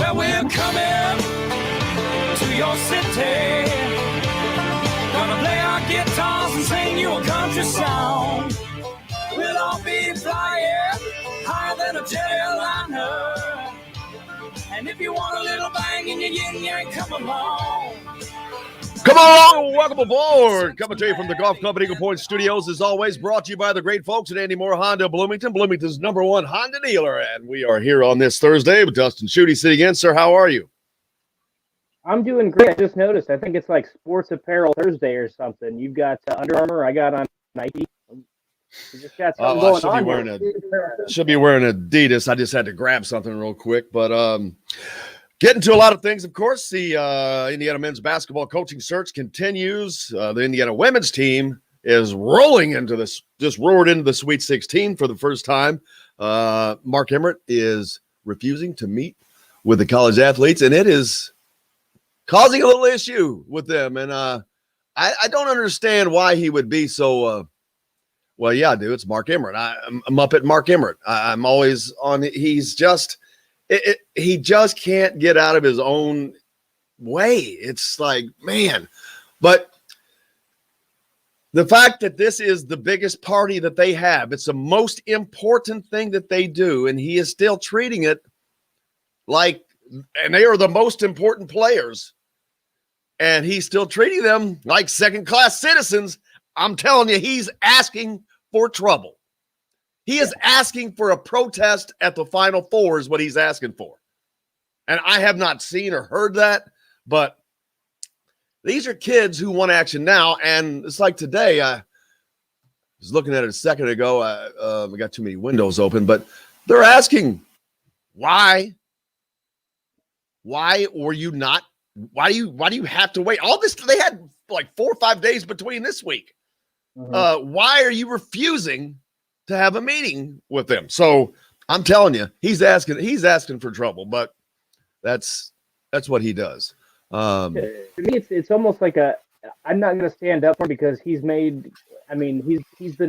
Well, we're coming to your city. Gonna play our guitars and sing you a country song. We'll all be flying higher than a jetliner. And if you want a little bang in your yin yang, come along. Come on, welcome aboard. Coming to you from the Golf Club at Eagle Point Studios, as always, brought to you by the great folks at Andy Moore Honda Bloomington, Bloomington's #1 Honda dealer. And we are here on this Thursday with Dustin Schutte sitting in. Sir, how are you? I'm doing great. I just noticed. I think it's like Sports Apparel Thursday or something. You've got Under Armour. I got on Nike. You just got something going on. Should be wearing Adidas. I just had to grab something real quick. But getting to a lot of things, of course. The Indiana men's basketball coaching search continues. The Indiana women's team is rolling into this, just roared into the Sweet 16 for the first time. Mark Emmert is refusing to meet with the college athletes, and it is causing a little issue with them. And I don't understand why he would be so well, yeah, I do. It's Mark Emmert. I'm up at Mark Emmert. I'm always on. He's just he just can't get out of his own way. It's like, man. But the fact that this is the biggest party that they have, it's the most important thing that they do, and he is still treating it like, and they are the most important players, and he's still treating them like second-class citizens. I'm telling you, he's asking for trouble. He is asking for a protest at the Final Four is what he's asking for. And I have not seen or heard that, but these are kids who want action now. And it's like today, I was looking at it a second ago. I got too many windows open, but they're asking, why were you not? Why do you have to wait? All this, they had like 4 or 5 days between this week. Why are you refusing to have a meeting with them? So I'm telling you, he's asking for trouble, but that's what he does. To me, it's almost like I'm not going to stand up for him because he's been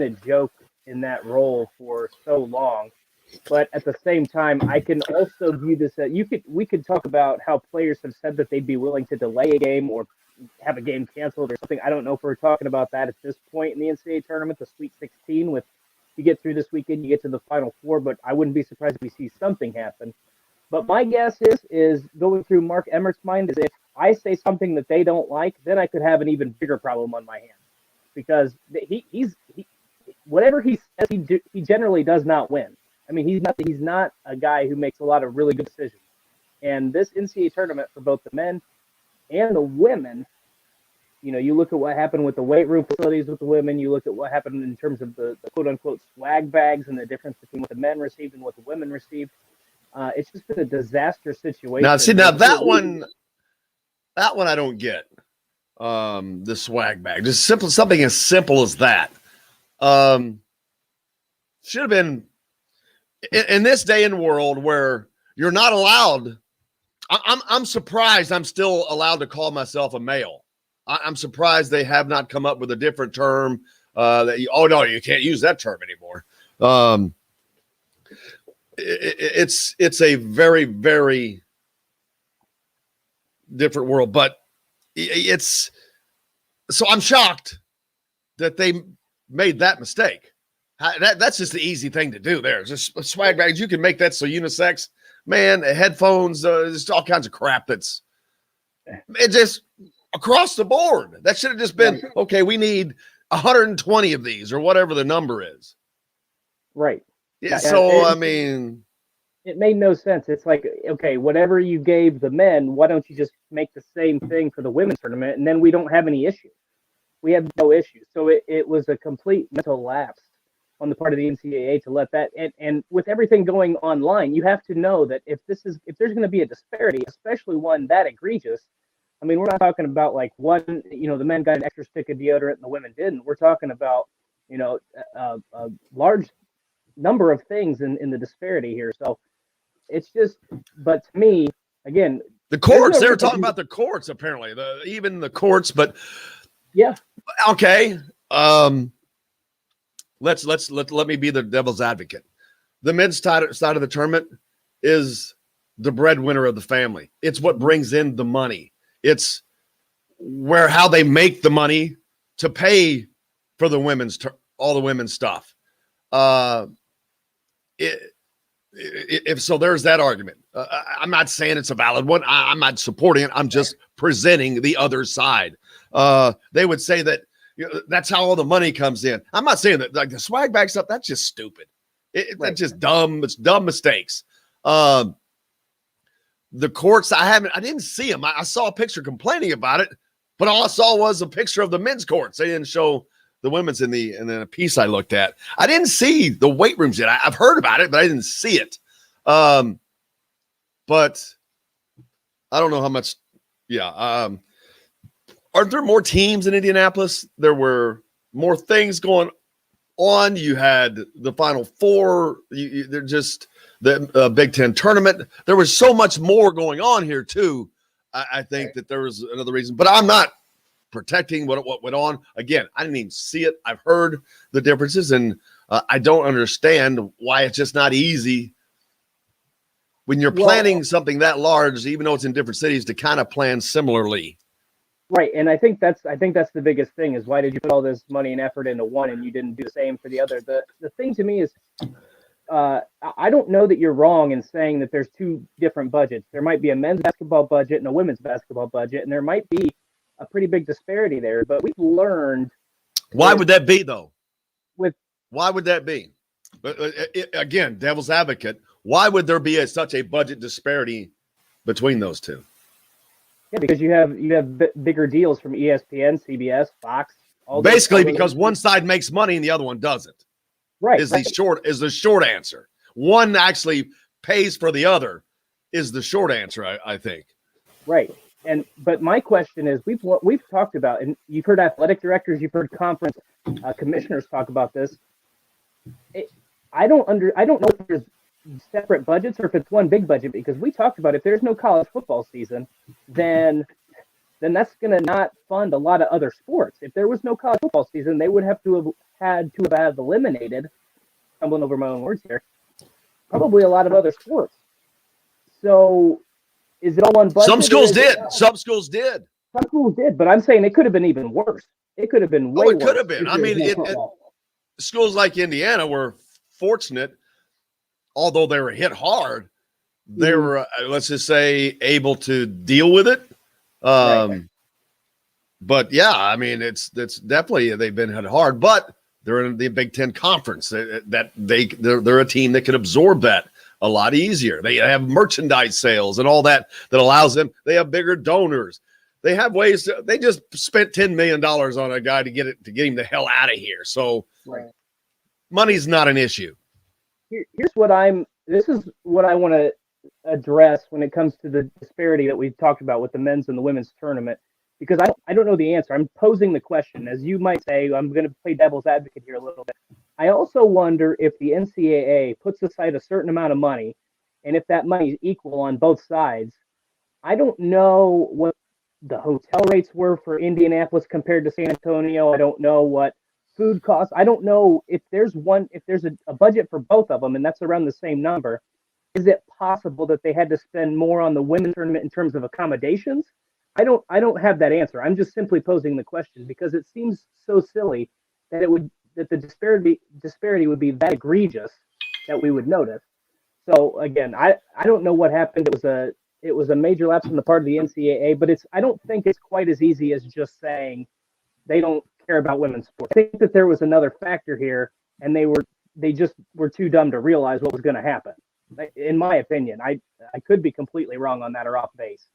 a joke in that role for so long. But at the same time, I can also view this that we could talk about how players have said that they'd be willing to delay a game or have a game canceled or something. I don't know if we're talking about that at this point in the NCAA tournament, the Sweet 16. With you get through this weekend, you get to the Final Four, but I wouldn't be surprised if we see something happen. But my guess is going through Mark Emmert's mind is if I say something that they don't like, then I could have an even bigger problem on my hands because he's whatever he says he generally does not win. I mean, he's not a guy who makes a lot of really good decisions. And this NCAA tournament for both the men and the women, you look at what happened with the weight room facilities with the women, you look at what happened in terms of the quote-unquote swag bags and the difference between what the men received and what the women received. It's just been a disaster situation. Now that one I don't get. The swag bag. Just something as simple as that. Should have been in this day and world where you're not allowed. I'm surprised I'm still allowed to call myself a male. I'm surprised they have not come up with a different term. You can't use that term anymore. It's a very, very different world, but so I'm shocked that they made that mistake. That's just the easy thing to do there. Just swag bags. You can make that so unisex. Man, headphones, just all kinds of crap it just across the board. That should have just been, okay, we need 120 of these or whatever the number is. Right. Yeah, so, I mean. It made no sense. It's like, okay, whatever you gave the men, why don't you just make the same thing for the women's tournament, and then we don't have any issues. We have no issues. So it was a complete mental lapse on the part of the NCAA to let that, and with everything going online, you have to know that if there's going to be a disparity, especially one that egregious, I mean, we're not talking about like one, the men got an extra stick of deodorant and the women didn't. We're talking about, a large number of things in the disparity here. So it's just, but to me, again, the courts, they were talking about the courts, apparently, even the courts, but yeah. Okay. Let me be the devil's advocate. The men's side of the tournament is the breadwinner of the family. It's what brings in the money. It's how they make the money to pay for the all the women's stuff. If so, there's that argument. I'm not saying it's a valid one. I'm not supporting it. I'm just presenting the other side. They would say that that's how all the money comes in. I'm not saying that like the swag bag stuff. That's just stupid. That's just dumb. It's dumb mistakes. The courts, I didn't see them. I saw a picture complaining about it, but all I saw was a picture of the men's courts. They didn't show the women's and then a piece I looked at. I didn't see the weight rooms yet. I've heard about it, but I didn't see it. But I don't know how much. Yeah. Aren't there more teams in Indianapolis? There were more things going on. You had the Final Four. They're just the Big Ten tournament. There was so much more going on here too. I think that there was another reason, but I'm not protecting what went on. Again, I didn't even see it. I've heard the differences, and I don't understand why it's just not easy when you're planning something that large, even though it's in different cities, to kind of plan similarly. Right, and I think that's the biggest thing is why did you put all this money and effort into one and you didn't do the same for the other? The thing to me is I don't know that you're wrong in saying that there's two different budgets. There might be a men's basketball budget and a women's basketball budget, and there might be a pretty big disparity there. But we've learned. Why would that be, though? Why would that be? Again, devil's advocate. Why would there be such a budget disparity between those two? Yeah, because you have bigger deals from ESPN, CBS, Fox. Basically, because one side makes money and the other one doesn't. Right. Is the short answer. One actually pays for the other is the short answer, I think. Right. But my question is, we've talked about, and you've heard athletic directors, you've heard conference commissioners talk about this. I don't know if there's separate budgets or if it's one big budget, because we talked about if there's no college football season, then that's going to not fund a lot of other sports. If there was no college football season, they would have had eliminated, stumbling over my own words here, probably a lot of other sports. So is it all one budget? Some schools did. Some schools did, but I'm saying it could have been even worse. It could have been way worse. It could have been. I mean, schools like Indiana were fortunate, although they were hit hard, they were, let's just say, able to deal with it. Right. But yeah, I mean, it's definitely, they've been hit hard, but they're in the Big Ten Conference. They're a team that can absorb that a lot easier. They have merchandise sales and all that allows them. They have bigger donors. They have ways they just spent $10 million on a guy to get him the hell out of here. So money's not an issue. This is what I want to address when it comes to the disparity that we've talked about with the men's and the women's tournament, because I don't know the answer. I'm posing the question. As you might say, I'm going to play devil's advocate here a little bit. I also wonder if the NCAA puts aside a certain amount of money, and if that money is equal on both sides. I don't know what the hotel rates were for Indianapolis compared to San Antonio. I don't know what food costs. I don't know if there's a budget for both of them, and that's around the same number. Is it possible that they had to spend more on the women's tournament in terms of accommodations? I don't have that answer. I'm just simply posing the question because it seems so silly that the disparity would be that egregious that we would notice. So again, I don't know what happened. It was a major lapse on the part of the NCAA, but I don't think it's quite as easy as just saying they don't care about women's sports. I think that there was another factor here, and they just were too dumb to realize what was going to happen. In my opinion, I could be completely wrong on that or off base.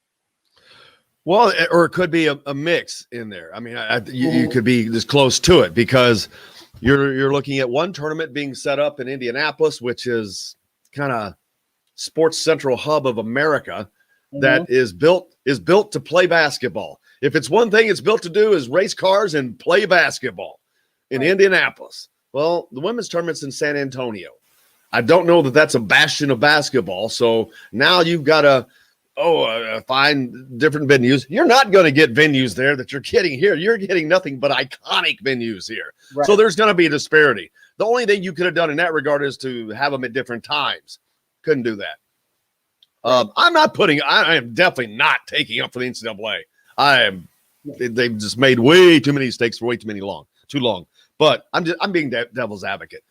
Well, or it could be a mix in there. I mean, you could be this close to it because you're looking at one tournament being set up in Indianapolis, which is kind of sports central hub of America that is built to play basketball. If it's one thing it's built to do is race cars and play basketball in Indianapolis. Well, the women's tournament's in San Antonio. I don't know that that's a bastion of basketball. So now you've got to find different venues. You're not going to get venues there that you're getting here. You're getting nothing but iconic venues here. Right. So there's going to be a disparity. The only thing you could have done in that regard is to have them at different times. Couldn't do that. I'm not I am definitely not taking up for the NCAA. They've just made way too many mistakes for way too long. But I'm being devil's advocate.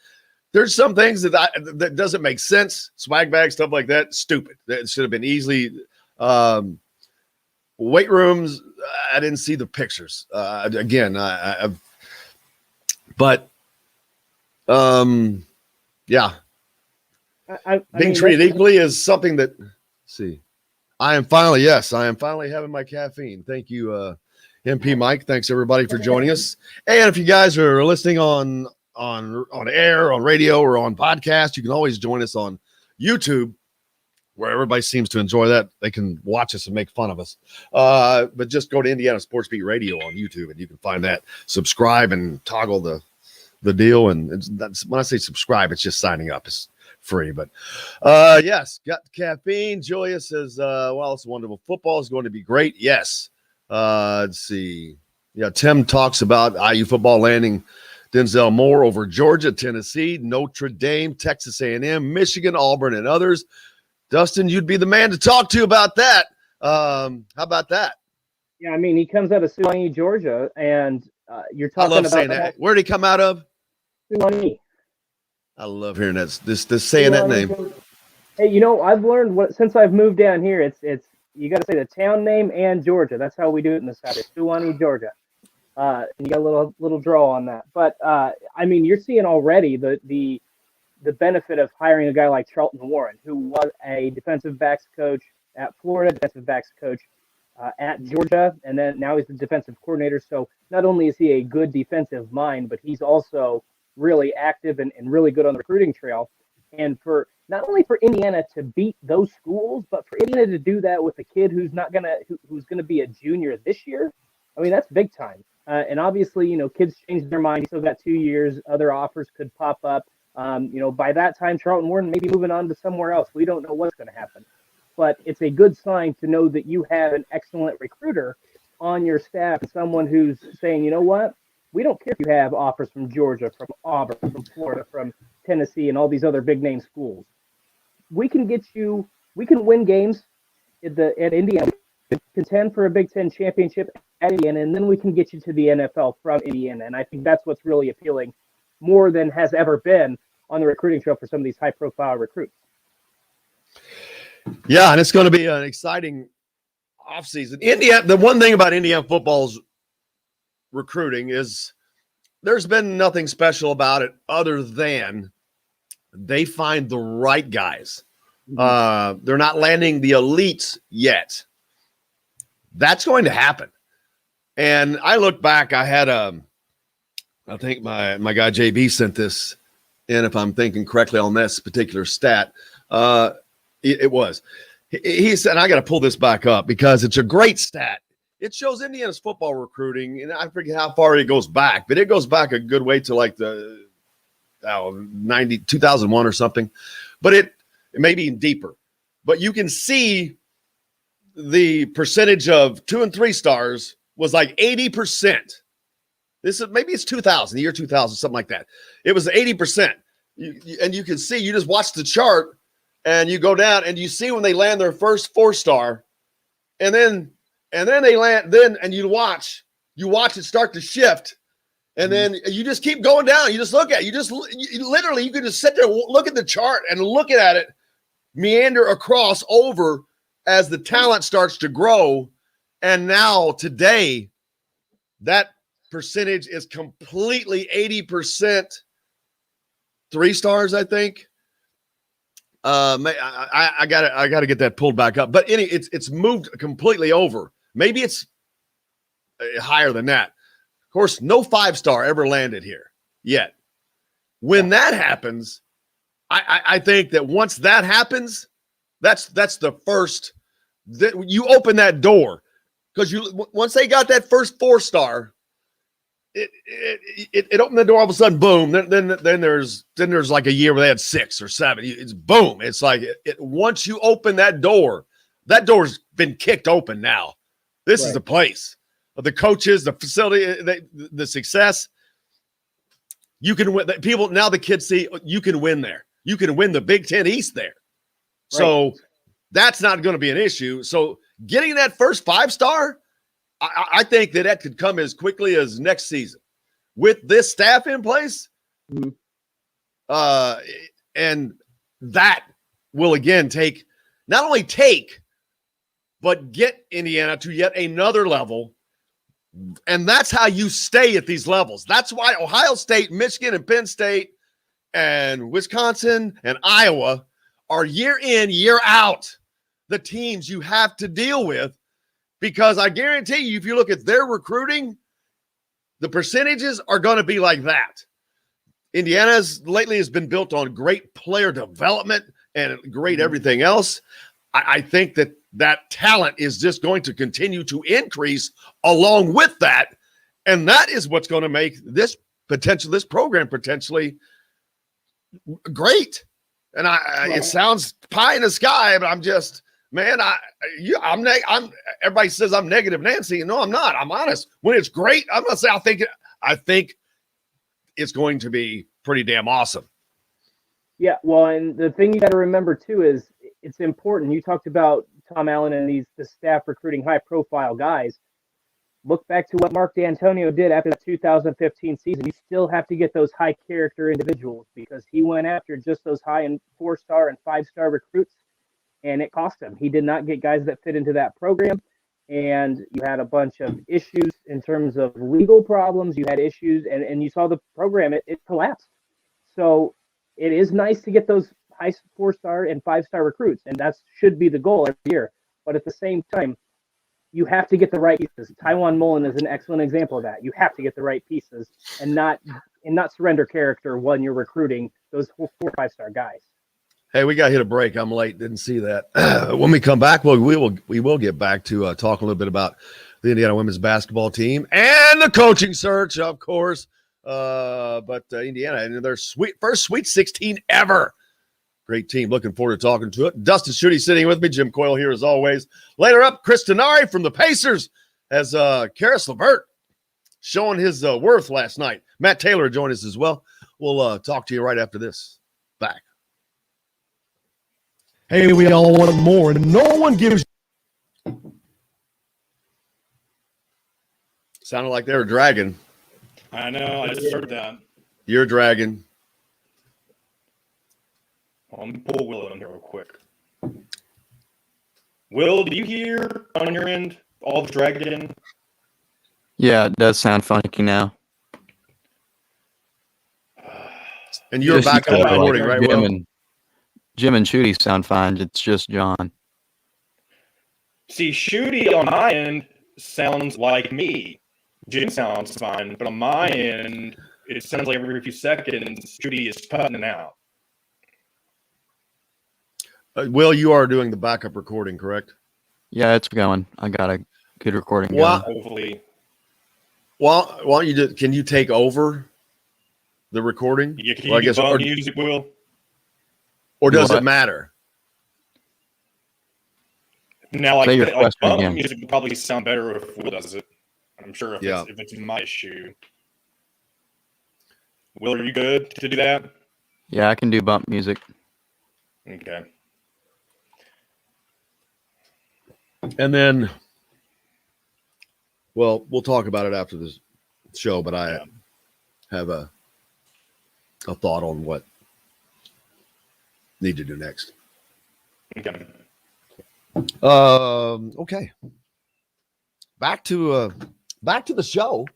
There's some things that doesn't make sense. Swag bag, stuff like that, stupid. That should have been easily. Weight rooms, I didn't see the pictures. Again, yeah. Being treated equally is something that, see, I am finally having my caffeine. Thank you, MP Mike. Thanks everybody for joining us. And if you guys are listening on air, on radio, or on podcast, you can always join us on YouTube, where everybody seems to enjoy that. They can watch us and make fun of us. But just go to Indiana Sports Beat Radio on YouTube, and you can find that. Subscribe and toggle the deal. And that's when I say subscribe, it's just signing up. It's free. But yes, got the caffeine. Julia says, well, it's wonderful. Football is going to be great. Yes. Let's see. Yeah, Tim talks about IU football landing Denzel Moore over Georgia, Tennessee, Notre Dame, Texas A&M, Michigan, Auburn, and others. Dustin, you'd be the man to talk to about that. How about that? Yeah, I mean, he comes out of Suwanee, Georgia, and you're talking about saying that. Where did he come out of? Suwanee. I love hearing that. This saying that name. Hey, I've learned since I've moved down here. It's you got to say the town name and Georgia. That's how we do it in the South. It's Suwanee, Georgia. And you got a little draw on that. But I mean, you're seeing already the benefit of hiring a guy like Charlton Warren, who was a defensive backs coach at Florida, defensive backs coach at Georgia, and then now he's the defensive coordinator. So not only is he a good defensive mind, but he's also really active and really good on the recruiting trail. And for not only for Indiana to beat those schools, but for Indiana to do that with a kid who's gonna be a junior this year, I mean, that's big time. And obviously, kids change their mind. He's still got 2 years. Other offers could pop up. By that time, Charlton Warren may be moving on to somewhere else. We don't know what's going to happen. But it's a good sign to know that you have an excellent recruiter on your staff, someone who's saying, you know what? We don't care if you have offers from Georgia, from Auburn, from Florida, from Tennessee, and all these other big-name schools. We can win games at Indiana, contend for a Big Ten championship at Indiana, and then we can get you to the NFL from Indiana. And I think that's what's really appealing more than has ever been on the recruiting trail for some of these high-profile recruits. Yeah, and it's going to be an exciting offseason. The one thing about Indiana football's recruiting is there's been nothing special about it other than they find the right guys. They're not landing the elites yet. That's going to happen. And I look back, I had I think my guy JB sent this in, if I'm thinking correctly on this particular stat. It was. He said, and I got to pull this back up because it's a great stat. It shows Indiana's football recruiting, and I forget how far it goes back, but it goes back a good way to like the 2001 or something. But it may be deeper. But you can see the percentage of 2 and 3 stars was like 80%. Maybe it's 2000, the year 2000, something like that. It was 80%. And you can see, you just watch the chart and you go down and you see when they land their first 4-star, and then they land, and you watch it start to shift. And then you just keep going down. You just look at it. You can just sit there, look at the chart and look at it, meander across over as the talent starts to grow. And now today, that percentage is completely 80% 3 stars, I think. I gotta get that pulled back up. But it's moved completely over. Maybe it's higher than that. Of course, no 5-star ever landed here yet. When that happens, I think that once that happens, that's the first that you open that door, because once they got that first 4-star, it opened the door. All of a sudden, boom. Then there's like a year where they had 6 or 7. It's boom. It's like once you open that door's been kicked open now. This is the place. The coaches, the facility, the success. You can win. Now the kids see you can win there. You can win the Big Ten East there. Right. So that's not going to be an issue. So getting that first 5-star, I think that could come as quickly as next season with this staff in place. Mhm. And that will again but get Indiana to yet another level. And that's how you stay at these levels. That's why Ohio State, Michigan, and Penn State, and Wisconsin, and Iowa are year in, year out the teams you have to deal with, because I guarantee you, if you look at their recruiting, the percentages are going to be like that. Indiana's lately has been built on great player development and great everything else. I think that talent is just going to continue to increase along with that. And that is what's going to make this program potentially great. And it sounds pie in the sky, but I'm just, man, everybody says I'm negative Nancy. No, I'm not. I'm honest. When it's great, I'm going to say, I think it's going to be pretty damn awesome. Yeah, well, and the thing you got to remember too is it's important. You talked about Tom Allen and the staff recruiting high-profile guys. Look back to what Mark D'Antonio did after the 2015 season. You still have to get those high-character individuals because he went after just those high and 4-star and 5-star recruits, and it cost him. He did not get guys that fit into that program, and you had a bunch of issues in terms of legal problems. You had issues, and you saw the program, it collapsed. So it is nice to get those high 4-star and 5-star recruits, and that should be the goal every year. But at the same time, you have to get the right pieces. Tywan Mullen is an excellent example of that. You have to get the right pieces and not surrender character when you're recruiting those 4 or 5-star guys. Hey, we got to hit a break. I'm late. Didn't see that. When we come back, we will get back to talk a little bit about the Indiana women's basketball team and the coaching search, of course. But Indiana and their first Sweet 16 ever. Great team. Looking forward to talking to it. Dustin Schutte sitting with me. Jim Coyle here as always. Later up, Chris Denari from the Pacers as Karis LeVert showing his worth last night. Matt Taylor joined us as well. We'll talk to you right after this. Back. Hey, we all want more, and no one gives. Sounded like they were dragging. I know. I just heard that. You're dragging. Well, let me pull Will in here real quick. Will, do you hear on your end all the dragging? Yeah, it does sound funky now. And you're back up recording, right, Will? Jim and Schutte sound fine. It's just John. See, Schutte on my end sounds like me. Jim sounds fine, but on my end, it sounds like every few seconds, Schutte is cutting out. Will, you are doing the backup recording, correct? Yeah, it's going. I got a good recording going. Hopefully. Well, why don't you do? Can you take over the recording? Yeah, can you bump music, Will? Or does it matter? Now, like bump again. music would probably sound better if Will does it. I'm sure if it's my issue. Will, are you good to do that? Yeah, I can do bump music. Okay. And then, well, we'll talk about it after this show, but I have a thought on what need to do next. Okay. Okay. Back to the show.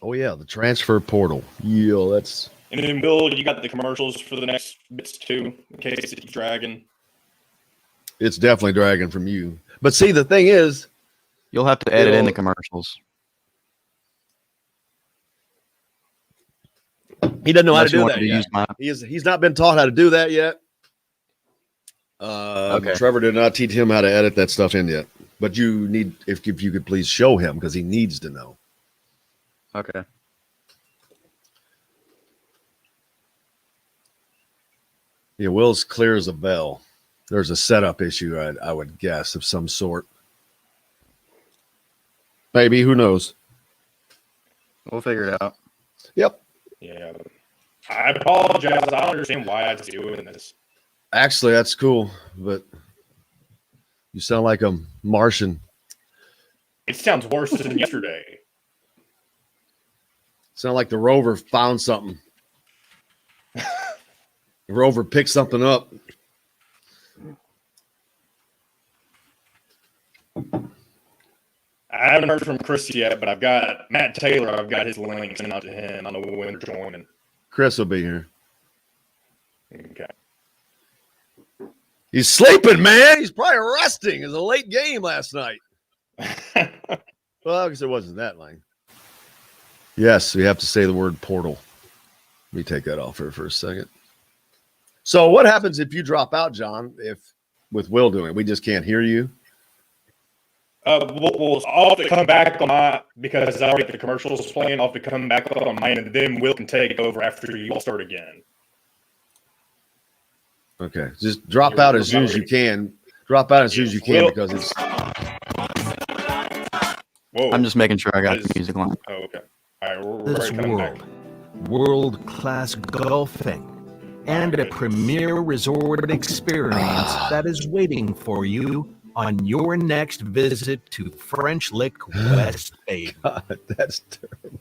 Oh yeah, the transfer portal. Yeah, that's. And then, Bill, you got the commercials for the next bits too, in case it's dragging. It's definitely dragging from you. But see, the thing is, you'll have to edit in the commercials. He doesn't know how to do that yet. He's not been taught how to do that yet. Okay. Trevor did not teach him how to edit that stuff in yet. But you need, if you could please show him, because he needs to know. Okay. Yeah, Will's clear as a bell. There's a setup issue, I would guess, of some sort. Maybe, who knows? We'll figure it out. Yep. Yeah. I apologize. I don't understand why I'm doing this. Actually, that's cool, but you sound like a Martian. It sounds worse than yesterday. Sound like the rover found something. The rover picked something up. I haven't heard from Chris yet, but I've got Matt Taylor. I've got his link sent out to him. I don't know when they're joining. Chris will be here. Okay. He's sleeping, man. He's probably resting. It was a late game last night. Well, I guess it wasn't that late. Yes, we have to say the word portal. Let me take that off here for a second. So what happens if you drop out, John, if with Will doing it? We just can't hear you? We'll I'll have to come back on my, because I already have the commercials playing, I'll have to come back on mine, and then Will can take over after you all start again. Okay. Just drop out as soon as you can. Drop out as soon as you can because it's... Whoa. I'm just making sure I got the music line. Oh, okay. All right, we're This ready to come back. world-class golfing, and a premier resort experience that is waiting for you on your next visit to French Lick West Bay. God, that's terrible.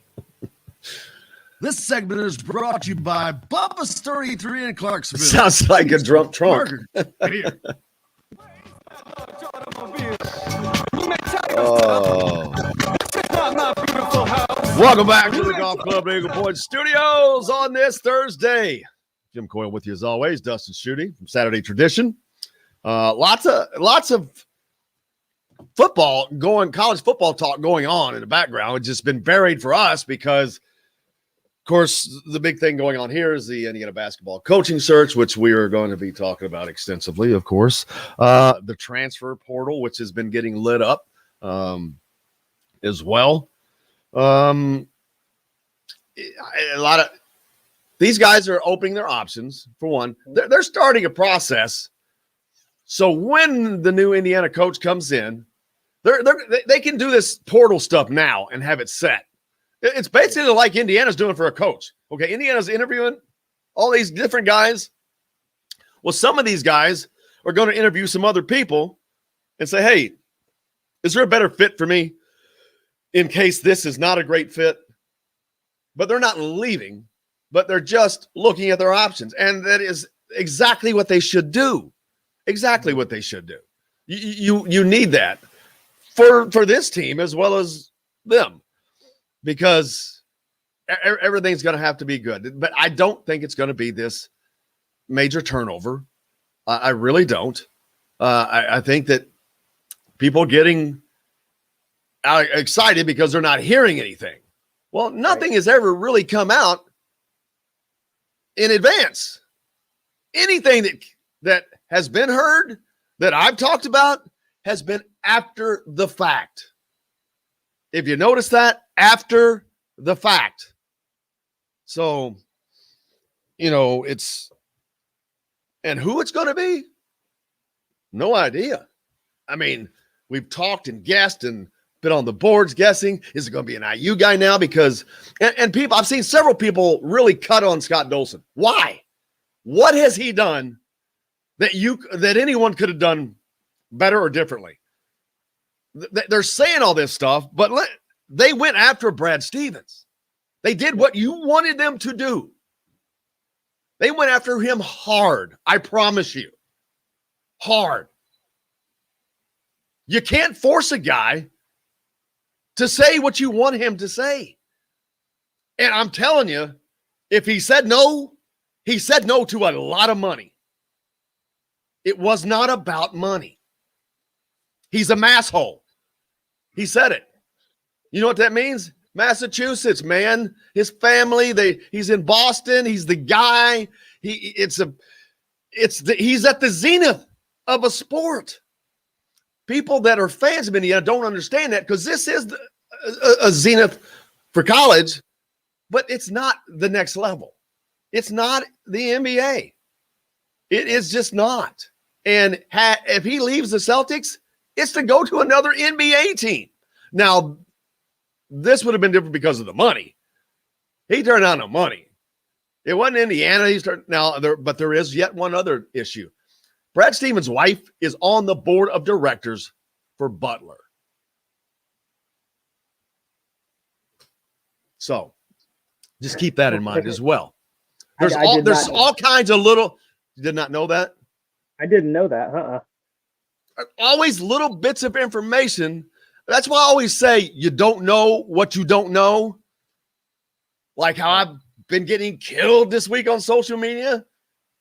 This segment is brought to you by Bubba's 33 in Clarksville. Sounds like a drunk trunk. Here. Oh. Welcome back to the Golf Club Eagle Point Studios on this Thursday. Jim Coyle with you as always. Dustin Schutte from Saturday Tradition. Lots of football going, college football talk going on in the background. It's just been buried for us because, of course, the big thing going on here is the Indiana basketball coaching search, which we are going to be talking about extensively, of course. The transfer portal, which has been getting lit up as well. A lot of these guys are opening their options. For one, they're starting a process. So when the new Indiana coach comes in, they can do this portal stuff now and have it set. It's basically like Indiana's doing for a coach. Okay, Indiana's interviewing all these different guys. Well, some of these guys are going to interview some other people and say, hey, is there a better fit for me in case this is not a great fit? But they're not leaving, but they're just looking at their options. And that is exactly what they should do. Exactly what they should do. You need that for this team as well as them, because everything's going to have to be good. But I don't think it's going to be this major turnover. I really don't. I think that people getting excited because they're not hearing anything. Well, nothing has ever really come out in advance. Anything that has been heard, that I've talked about, has been after the fact. If you notice that, after the fact. So, it's, and who it's going to be, no idea. I mean, we've talked and guessed and been on the boards guessing. Is it going to be an IU guy now? Because, and people, I've seen several people really cut on Scott Dolson. Why? What has he done that anyone could have done better or differently? They're saying all this stuff, but they went after Brad Stevens. They did what you wanted them to do. They went after him hard. I promise you. Hard. You can't force a guy to say what you want him to say. And I'm telling you, if he said no to a lot of money. It was not about money. He's a masshole. He said it. You know what that means? Massachusetts, man. His family, he's in Boston. He's the guy. He's at the zenith of a sport. People that are fans of Indiana don't understand that, because this is a zenith for college, but it's not the next level. It's not the NBA. It is just not. And if he leaves the Celtics, it's to go to another NBA team. Now, this would have been different because of the money. He turned down the money. It wasn't Indiana. But there is yet one other issue. Brad Stevens' wife is on the board of directors for Butler. So just keep that in mind as well. There's all kinds of little. You did not know that? I didn't know that. Always little bits of information. That's why I always say you don't know what you don't know. Like how I've been getting killed this week on social media.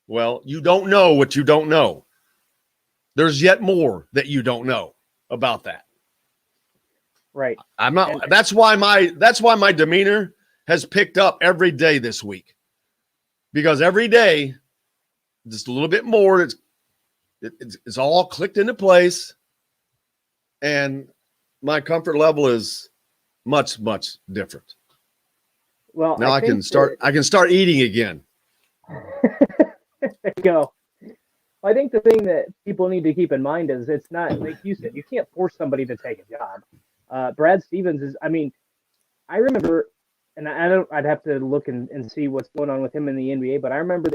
Well, you don't know what you don't know. There's yet more that you don't know about that. Right. I'm not. That's why my demeanor has picked up every day this week, because every day, just a little bit more. It's all clicked into place, and my comfort level is much, much different. Well, now I can start eating again. There you go. I think the thing that people need to keep in mind is it's not, like you said, you can't force somebody to take a job. Brad Stevens is, I mean, I remember, and I'd have to look and see what's going on with him in the NBA, but I remember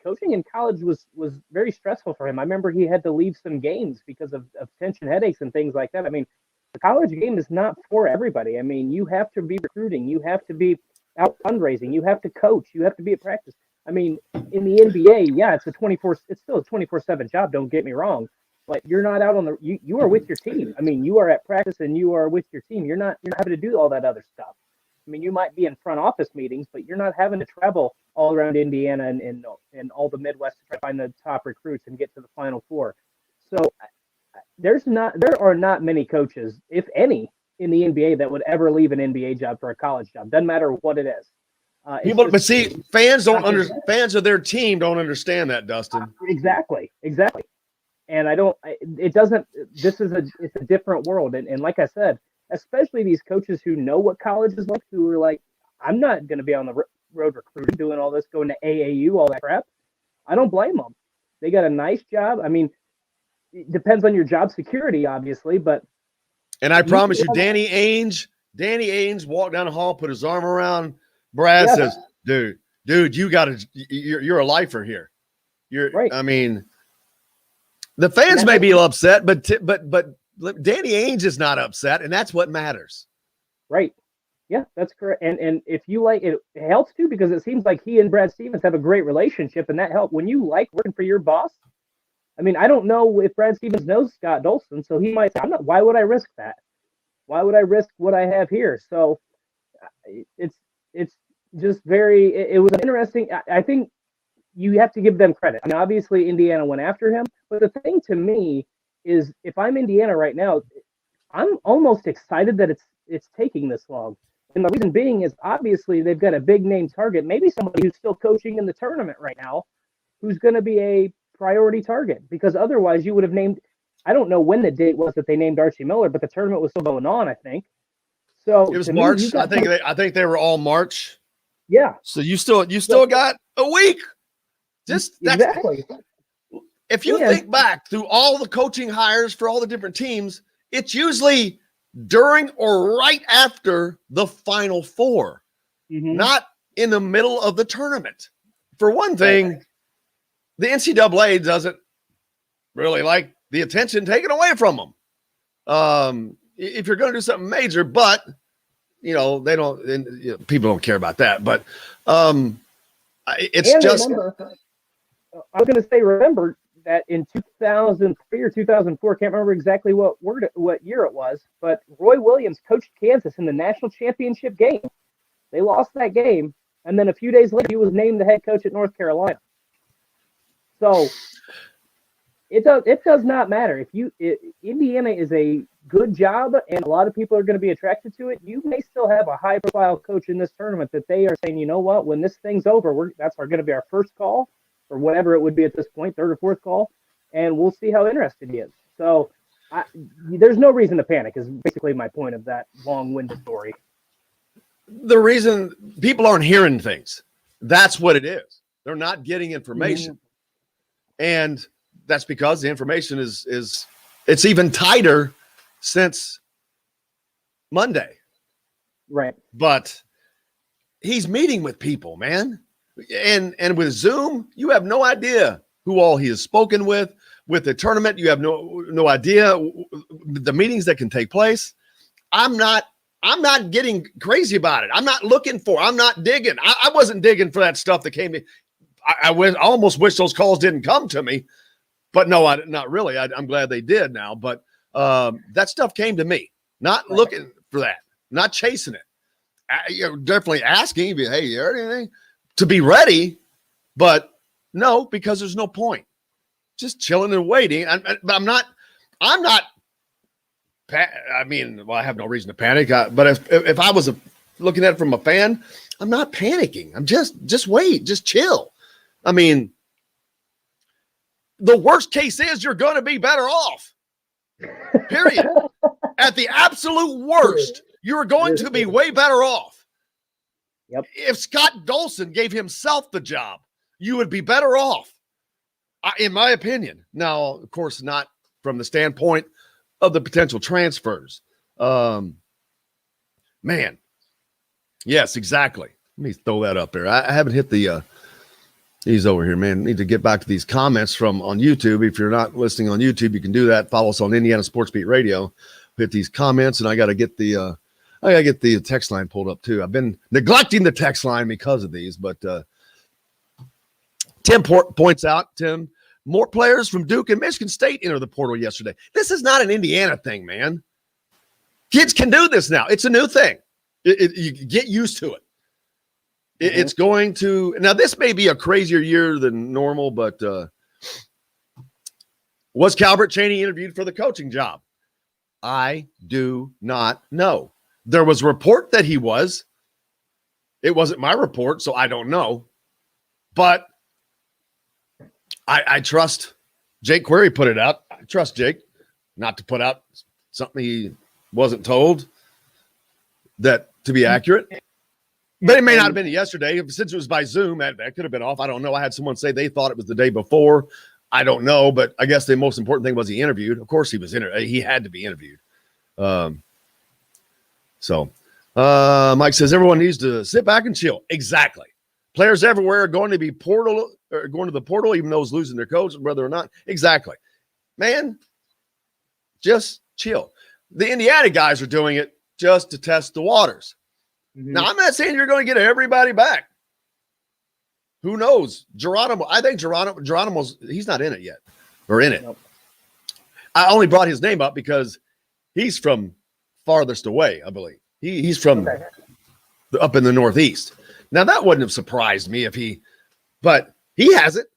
coaching in college was very stressful for him. I remember he had to leave some games because of tension headaches and things like that. I mean, the college game is not for everybody. I mean, you have to be recruiting, you have to be out fundraising, you have to coach, you have to be at practice. I mean, in the NBA, yeah, it's still a 24/7 job. Don't get me wrong, but you're not out on you are with your team. I mean, you are at practice and you are with your team. You're not having to do all that other stuff. I mean, you might be in front office meetings, but you're not having to travel all around Indiana and all the Midwest to try to find the top recruits and get to the Final Four. So there are not many coaches, if any, in the NBA that would ever leave an NBA job for a college job. Doesn't matter what it is. But see, fans of their team don't understand that, Dustin. Exactly. And it's a different world. And like I said, especially these coaches who know what college is like, who are like, I'm not going to be on the road recruiting, doing all this, going to AAU, all that crap. I don't blame them. They got a nice job. I mean, it depends on your job security, obviously, but. And I promise you, Danny Ainge walked down the hall, put his arm around Brad, says, dude, you're a lifer here. You're right. I mean, the fans may be upset, but Danny Ainge is not upset, and that's what matters. Right. Yeah, that's correct. And if you like it, it helps too, because it seems like he and Brad Stevens have a great relationship, and that helps when you like working for your boss. I mean, I don't know if Brad Stevens knows Scott Dolson, so he might say, why would I risk that? Why would I risk what I have here? So it's just it was an interesting, I think you have to give them credit. I mean, obviously Indiana went after him, but the thing to me is, if I'm Indiana right now, I'm almost excited that it's taking this long. And the reason being is, obviously they've got a big name target, maybe somebody who's still coaching in the tournament right now, who's going to be a priority target, because otherwise you would have named, I don't know when the date was that they named Archie Miller, but the tournament was still going on, I think. So it was March. I think they were all March. Yeah. So you still got a week. Exactly. If you think back through all the coaching hires for all the different teams, it's usually during or right after the Final Four, not in the middle of the tournament. For one thing, the NCAA doesn't really like the attention taken away from them. If you're going to do something major, but they don't. People don't care about that. But it's just. Remember, I was going to say, remember that in 2003 or 2004, can't remember exactly what year it was, but Roy Williams coached Kansas in the national championship game. They lost that game, and then a few days later, he was named the head coach at North Carolina. So it does not matter. Indiana is a good job, and a lot of people are going to be attracted to it. You may still have a high-profile coach in this tournament that they are saying, you know what, when this thing's over, that's going to be our first call, or whatever it would be at this point, third or fourth call, and we'll see how interested he is. So there's no reason to panic is basically my point of that long-winded story. The reason people aren't hearing things, that's what it is. They're not getting information. And that's because the information is it's even tighter since Monday. Right. But he's meeting with people, man. And with Zoom, you have no idea who all he has spoken with. with the tournament. You have no idea the meetings that can take place. I'm not getting crazy about it. I'm not digging. I wasn't digging for that stuff that came in. I almost wish those calls didn't come to me, but no, not really. I'm glad they did now, but that stuff came to me, not looking for that, not chasing it. Definitely asking, hey, you heard anything? To be ready, but no, because there's no point. Just chilling and waiting. But I'm not. I mean, well, I have no reason to panic. But if I was looking at it from a fan, I'm not panicking. I'm just wait, just chill. I mean, the worst case is you're going to be better off. Period. At the absolute worst, you're going to be way better off. Yep. If Scott Dolson gave himself the job, you would be better off, in my opinion. Now, of course, not from the standpoint of the potential transfers. Man. Yes, exactly. Let me throw that up there. I haven't hit the he's over here, man. Need to get back to these comments from on YouTube. If you're not listening on YouTube, you can do that. Follow us on Indiana Sports Beat Radio. Hit these comments, and I got to get the text line pulled up too. I've been neglecting the text line because of these, but Tim points out, Tim, more players from Duke and Michigan State entered the portal yesterday. This is not an Indiana thing, man. Kids can do this now. It's a new thing. You get used to it. It's going to – now, this may be a crazier year than normal, but was Calvert Chaney interviewed for the coaching job? I do not know. There was a report that he was. It wasn't my report, so I don't know. But I trust Jake Query put it out. I trust Jake not to put out something he wasn't told that to be accurate. But it may not have been yesterday. Since it was by Zoom, that could have been off. I don't know. I had someone say they thought it was the day before. I don't know, but I guess the most important thing was he interviewed. Of course, he had to be interviewed. Mike says everyone needs to sit back and chill. Exactly. Players everywhere are going to be going to the portal, even those losing their coach, whether or not. Exactly. Man, just chill. The Indiana guys are doing it just to test the waters. Mm-hmm. Now, I'm not saying you're going to get everybody back. Who knows? Geronimo, I think Geronimo's, he's not in it yet, or in it. Nope. I only brought his name up because he's from farthest away, I believe. He's from up in the Northeast. Now, that wouldn't have surprised me but he hasn't.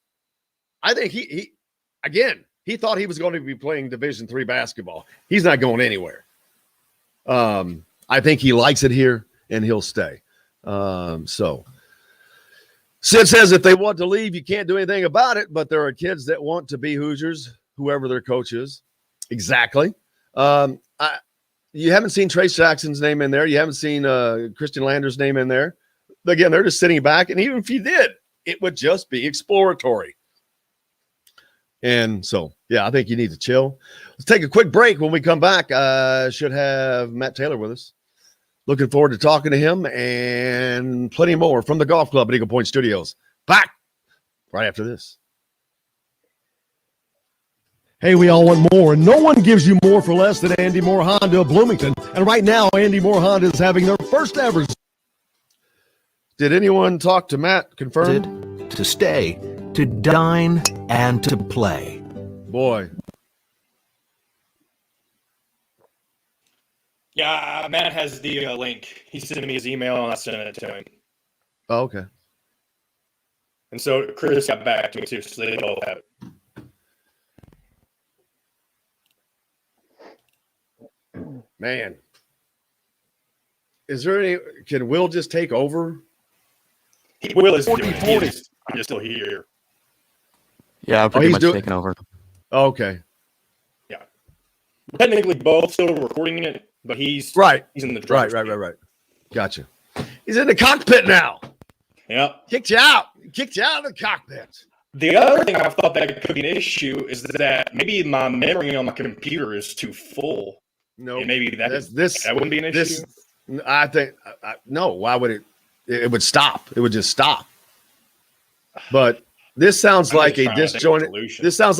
I think he thought he was going to be playing Division III basketball. He's not going anywhere. I think he likes it here, and he'll stay. Sid says if they want to leave, you can't do anything about it, but there are kids that want to be Hoosiers, whoever their coach is. Exactly. You haven't seen Trace Jackson's name in there. You haven't seen Christian Lander's name in there. Again, they're just sitting back, and even if you did, it would just be exploratory. And so, yeah, I think you need to chill. Let's take a quick break. When we come back, should have Matt Taylor with us. Looking forward to talking to him and plenty more from the Golf Club at Eagle Point Studios. Back right after this. Hey, we all want more, and no one gives you more for less than Andy Moore Honda of Bloomington. And right now, Andy Moore Honda is having their first ever. Did anyone talk to Matt? Confirmed? To stay, to dine, and to play. Boy. Yeah, Matt has the link. He sent me his email, and I sent it to him. Oh, okay. And so Chris got back to me, too, so they both have it. Man. Is there any – can Will just take over? Will is doing it. I'm just still here. Yeah, I'm pretty much taking over. Oh, okay. Yeah. Technically, both still recording it, but he's in the driver's seat. Right. Gotcha. He's in the cockpit now. Yep. Kicked you out of the cockpit. The other thing I thought that could be an issue is that maybe my memory on my computer is too full. No, and maybe that wouldn't be an issue. I think no. Why would it? It would stop. It would just stop. But This sounds I'm like just a trying to think of disjointed. solution. This sounds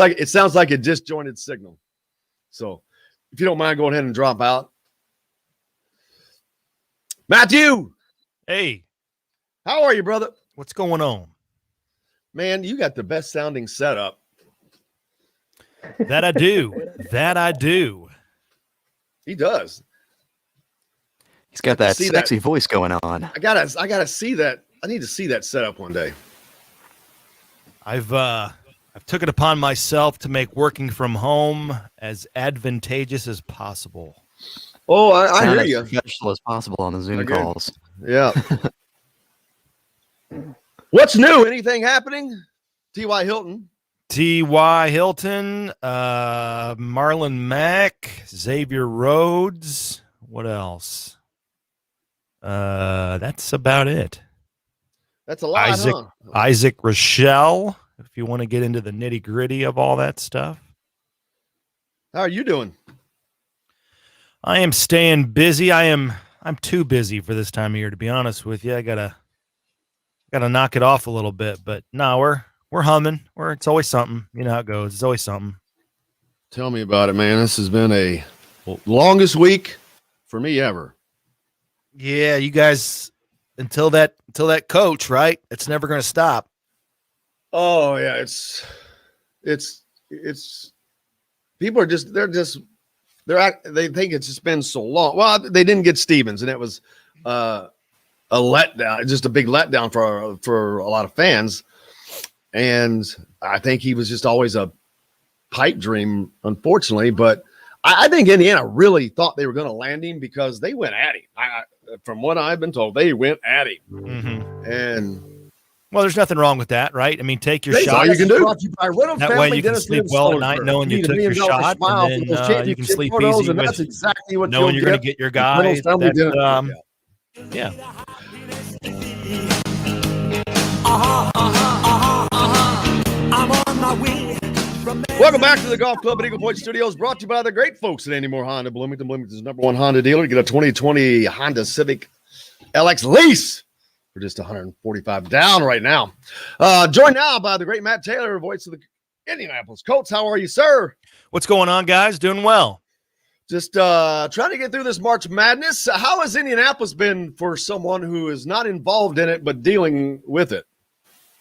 like a disjointed signal. So, if you don't mind, go ahead and drop out. Matthew, Hey, how are you, brother? what's going on? Man, you got the best sounding setup. That I do. That I do. He does. He's got that see sexy that. voice going on. I gotta see that. I need to see that setup one day. I've took it upon myself to make working from home as advantageous as possible. Oh, I Sound hear as you. professional as possible on the Zoom Okay. calls. Yeah. What's new? Anything happening? T.Y. Hilton. T.Y. Hilton, Marlon Mack, Xavier Rhodes. What else? That's about it. That's a lot, Isaac, huh? Isaac Rochelle, if you want to get into the nitty gritty of all that stuff. How are you doing? I am staying busy. I'm too busy for this time of year, to be honest with you. I gotta knock it off a little bit, but no, we're humming. It's always something. You know how it goes. It's always something. Tell me about it, man. This has been a longest week for me ever. Yeah, you guys until that coach, right? It's never gonna stop. Oh yeah, it's people are they think it's just been so long. Well, they didn't get Stevens, and it was a letdown, just a big letdown for a lot of fans. And I think he was just always a pipe dream, unfortunately. But I think Indiana really thought they were going to land him because they went at him. From what I've been told, they went at him. Mm-hmm. And well, there's nothing wrong with that, right? I mean, take your that's shot. all you can do. That way you can sleep well at night knowing you took your shot, and then you can sleep easy and that's with exactly what knowing you're going to get your guy. Yeah. I'm on my way. Welcome back to the Golf Club at Eagle Point Studios, brought to you by the great folks at Andy Moore Honda Bloomington. Bloomington's #1 Honda dealer. Get a 2020 Honda Civic LX lease for just $145 down right now. Joined now by the great Matt Taylor, voice of the Indianapolis Colts. How are you, sir? What's going on, guys? Doing well. Just trying to get through this March Madness. How has Indianapolis been for someone who is not involved in it but dealing with it?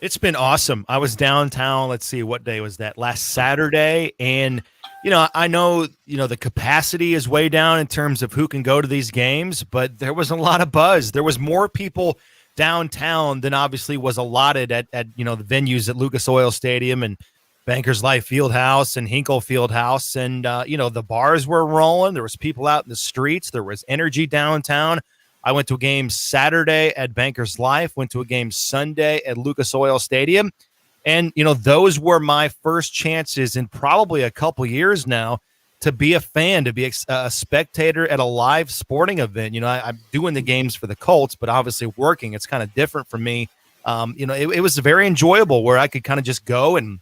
It's been awesome. I was downtown. Let's see, what day was that? Last Saturday. And, I know, the capacity is way down in terms of who can go to these games, but there was a lot of buzz. There was more people downtown than obviously was allotted at the venues at Lucas Oil Stadium and Bankers Life Fieldhouse and Hinkle Fieldhouse. And, the bars were rolling. There was people out in the streets. There was energy downtown. I went to a game Saturday at Bankers Life, went to a game Sunday at Lucas Oil Stadium. And, those were my first chances in probably a couple years now to be a fan, to be a spectator at a live sporting event. I'm doing the games for the Colts, but obviously working, it's kind of different for me. It was very enjoyable where I could kind of just go and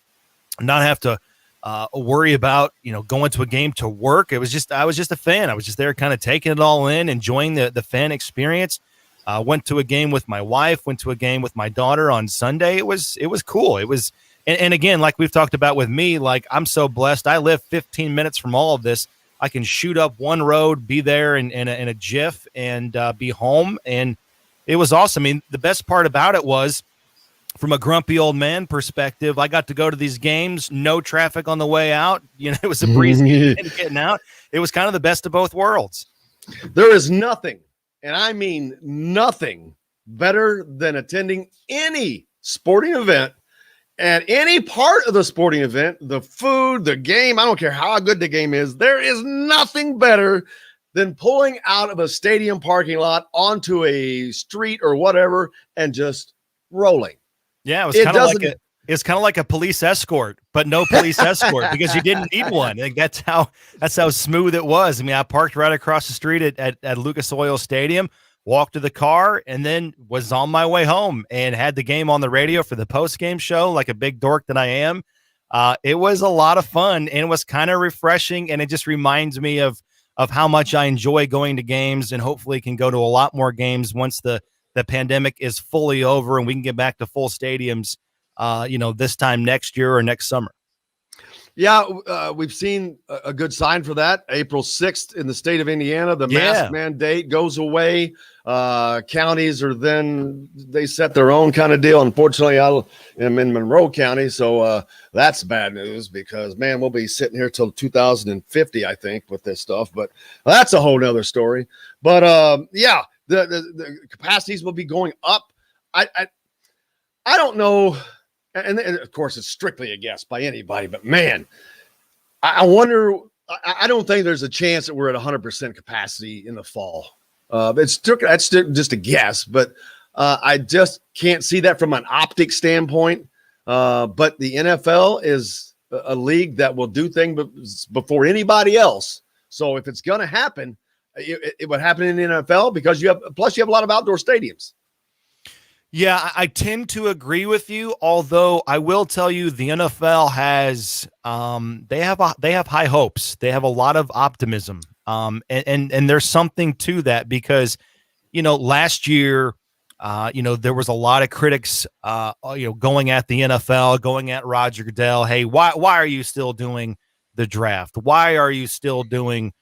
not have to worry about, going to a game to work. I was just a fan. I was just there kind of taking it all in, enjoying the fan experience. Went to a game with my wife, went to a game with my daughter on Sunday. It was cool. It was, and again, like we've talked about with me, like I'm so blessed. I live 15 minutes from all of this. I can shoot up one road, be there in a jiff, and be home. And it was awesome. I mean, the best part about it was, from a grumpy old man perspective, I got to go to these games, no traffic on the way out. It was a breeze getting out. It was kind of the best of both worlds. There is nothing, and I mean nothing, better than attending any sporting event at any part of the sporting event, the food, the game. I don't care how good the game is. There is nothing better than pulling out of a stadium parking lot onto a street or whatever and just rolling. Yeah, it was kind of like a police escort, but no police escort because you didn't need one. Like that's how smooth it was. I mean, I parked right across the street at Lucas Oil Stadium, walked to the car, and then was on my way home and had the game on the radio for the post-game show like a big dork that I am. It was a lot of fun, and it was kind of refreshing, and it just reminds me of how much I enjoy going to games, and hopefully can go to a lot more games once the pandemic is fully over and we can get back to full stadiums. this time next year or next summer. Yeah, we've seen a good sign for that. April 6th in the state of Indiana, the mask mandate goes away. Counties they set their own kind of deal. Unfortunately, I am in Monroe County, so that's bad news because, man, we'll be sitting here till 2050, I think, with this stuff. But that's a whole nother story. But, the capacities will be going up. I don't know. And of course, it's strictly a guess by anybody. But, man, I wonder – I don't think there's a chance that we're at 100% capacity in the fall. That's just a guess, but I just can't see that from an optic standpoint. But the NFL is a league that will do things before anybody else. So if it's going to happen, it would happen in the NFL because you have a lot of outdoor stadiums. Yeah, I tend to agree with you. Although I will tell you, the NFL has they have high hopes. They have a lot of optimism. And there's something to that because, last year, there was a lot of critics, going at the NFL, going at Roger Goodell. Hey, why are you still doing the draft? Why are you still doing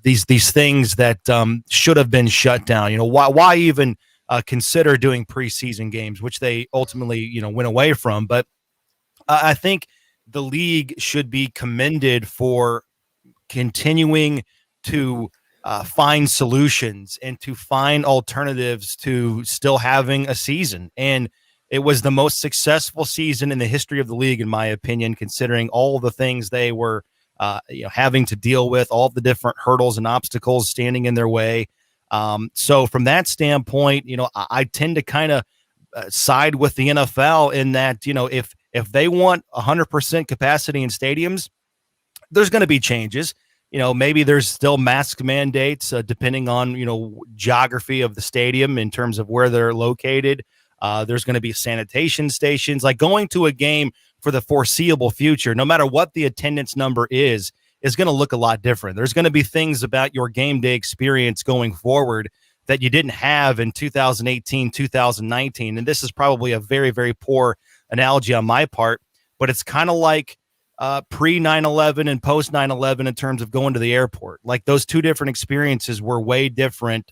these things that should have been shut down? Why even consider doing preseason games, which they ultimately, went away from. But I think the league should be commended for continuing to find solutions and to find alternatives to still having a season. And it was the most successful season in the history of the league, in my opinion, considering all the things they were having to deal with, all the different hurdles and obstacles standing in their way. So from that standpoint, I tend to kind of side with the NFL in that, if they want 100% capacity in stadiums, there's going to be changes. Maybe there's still mask mandates depending on, geography of the stadium in terms of where they're located. There's going to be sanitation stations. Like going to a game for the foreseeable future, no matter what the attendance number is going to look a lot different. There's going to be things about your game day experience going forward that you didn't have in 2018, 2019. And this is probably a very, very poor analogy on my part, but it's kind of like pre 9/11 and post 9/11 in terms of going to the airport. Like those two different experiences were way different,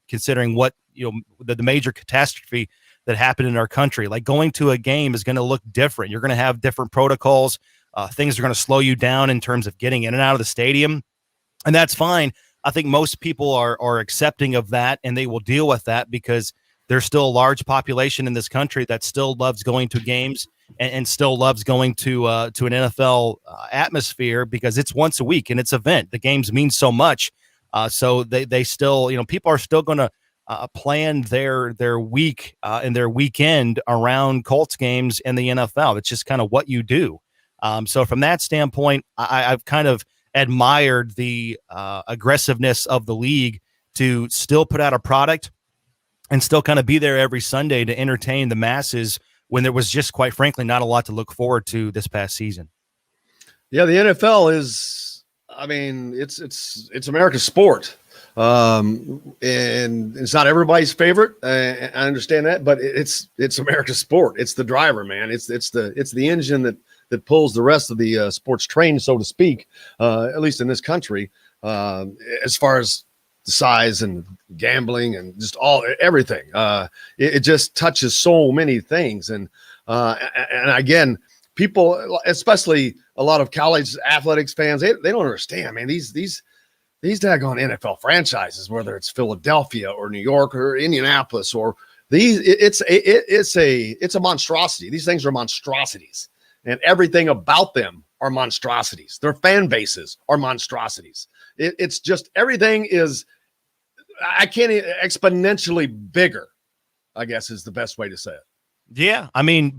considering what, the major catastrophe that happened in our country. Like going to a game is going to look different. You're going to have different protocols. Things are going to slow you down in terms of getting in and out of the stadium. And that's fine. I think most people are accepting of that, and they will deal with that because there's still a large population in this country that still loves going to games and still loves going to an NFL atmosphere because it's once a week and it's an event. The games mean so much. So they still, people are still going to plan their week and their weekend around Colts games and the NFL. It's just kind of what you do. So from that standpoint, I've kind of admired the aggressiveness of the league to still put out a product and still kind of be there every Sunday to entertain the masses when there was just, quite frankly, not a lot to look forward to this past season. Yeah, the NFL is, it's America's sport. And it's not everybody's favorite. I understand that, but it's America's sport. It's the driver, man. It's the engine that pulls the rest of the sports train, so to speak, at least in this country, as far as the size and gambling and just everything. It just touches so many things. And again, people, especially a lot of college athletics fans, they don't understand, man, these daggone NFL franchises, whether it's Philadelphia or New York or Indianapolis or it's a monstrosity. These things are monstrosities. And everything about them are monstrosities. Their fan bases are monstrosities. It's just everything is, exponentially bigger, I guess is the best way to say it. Yeah,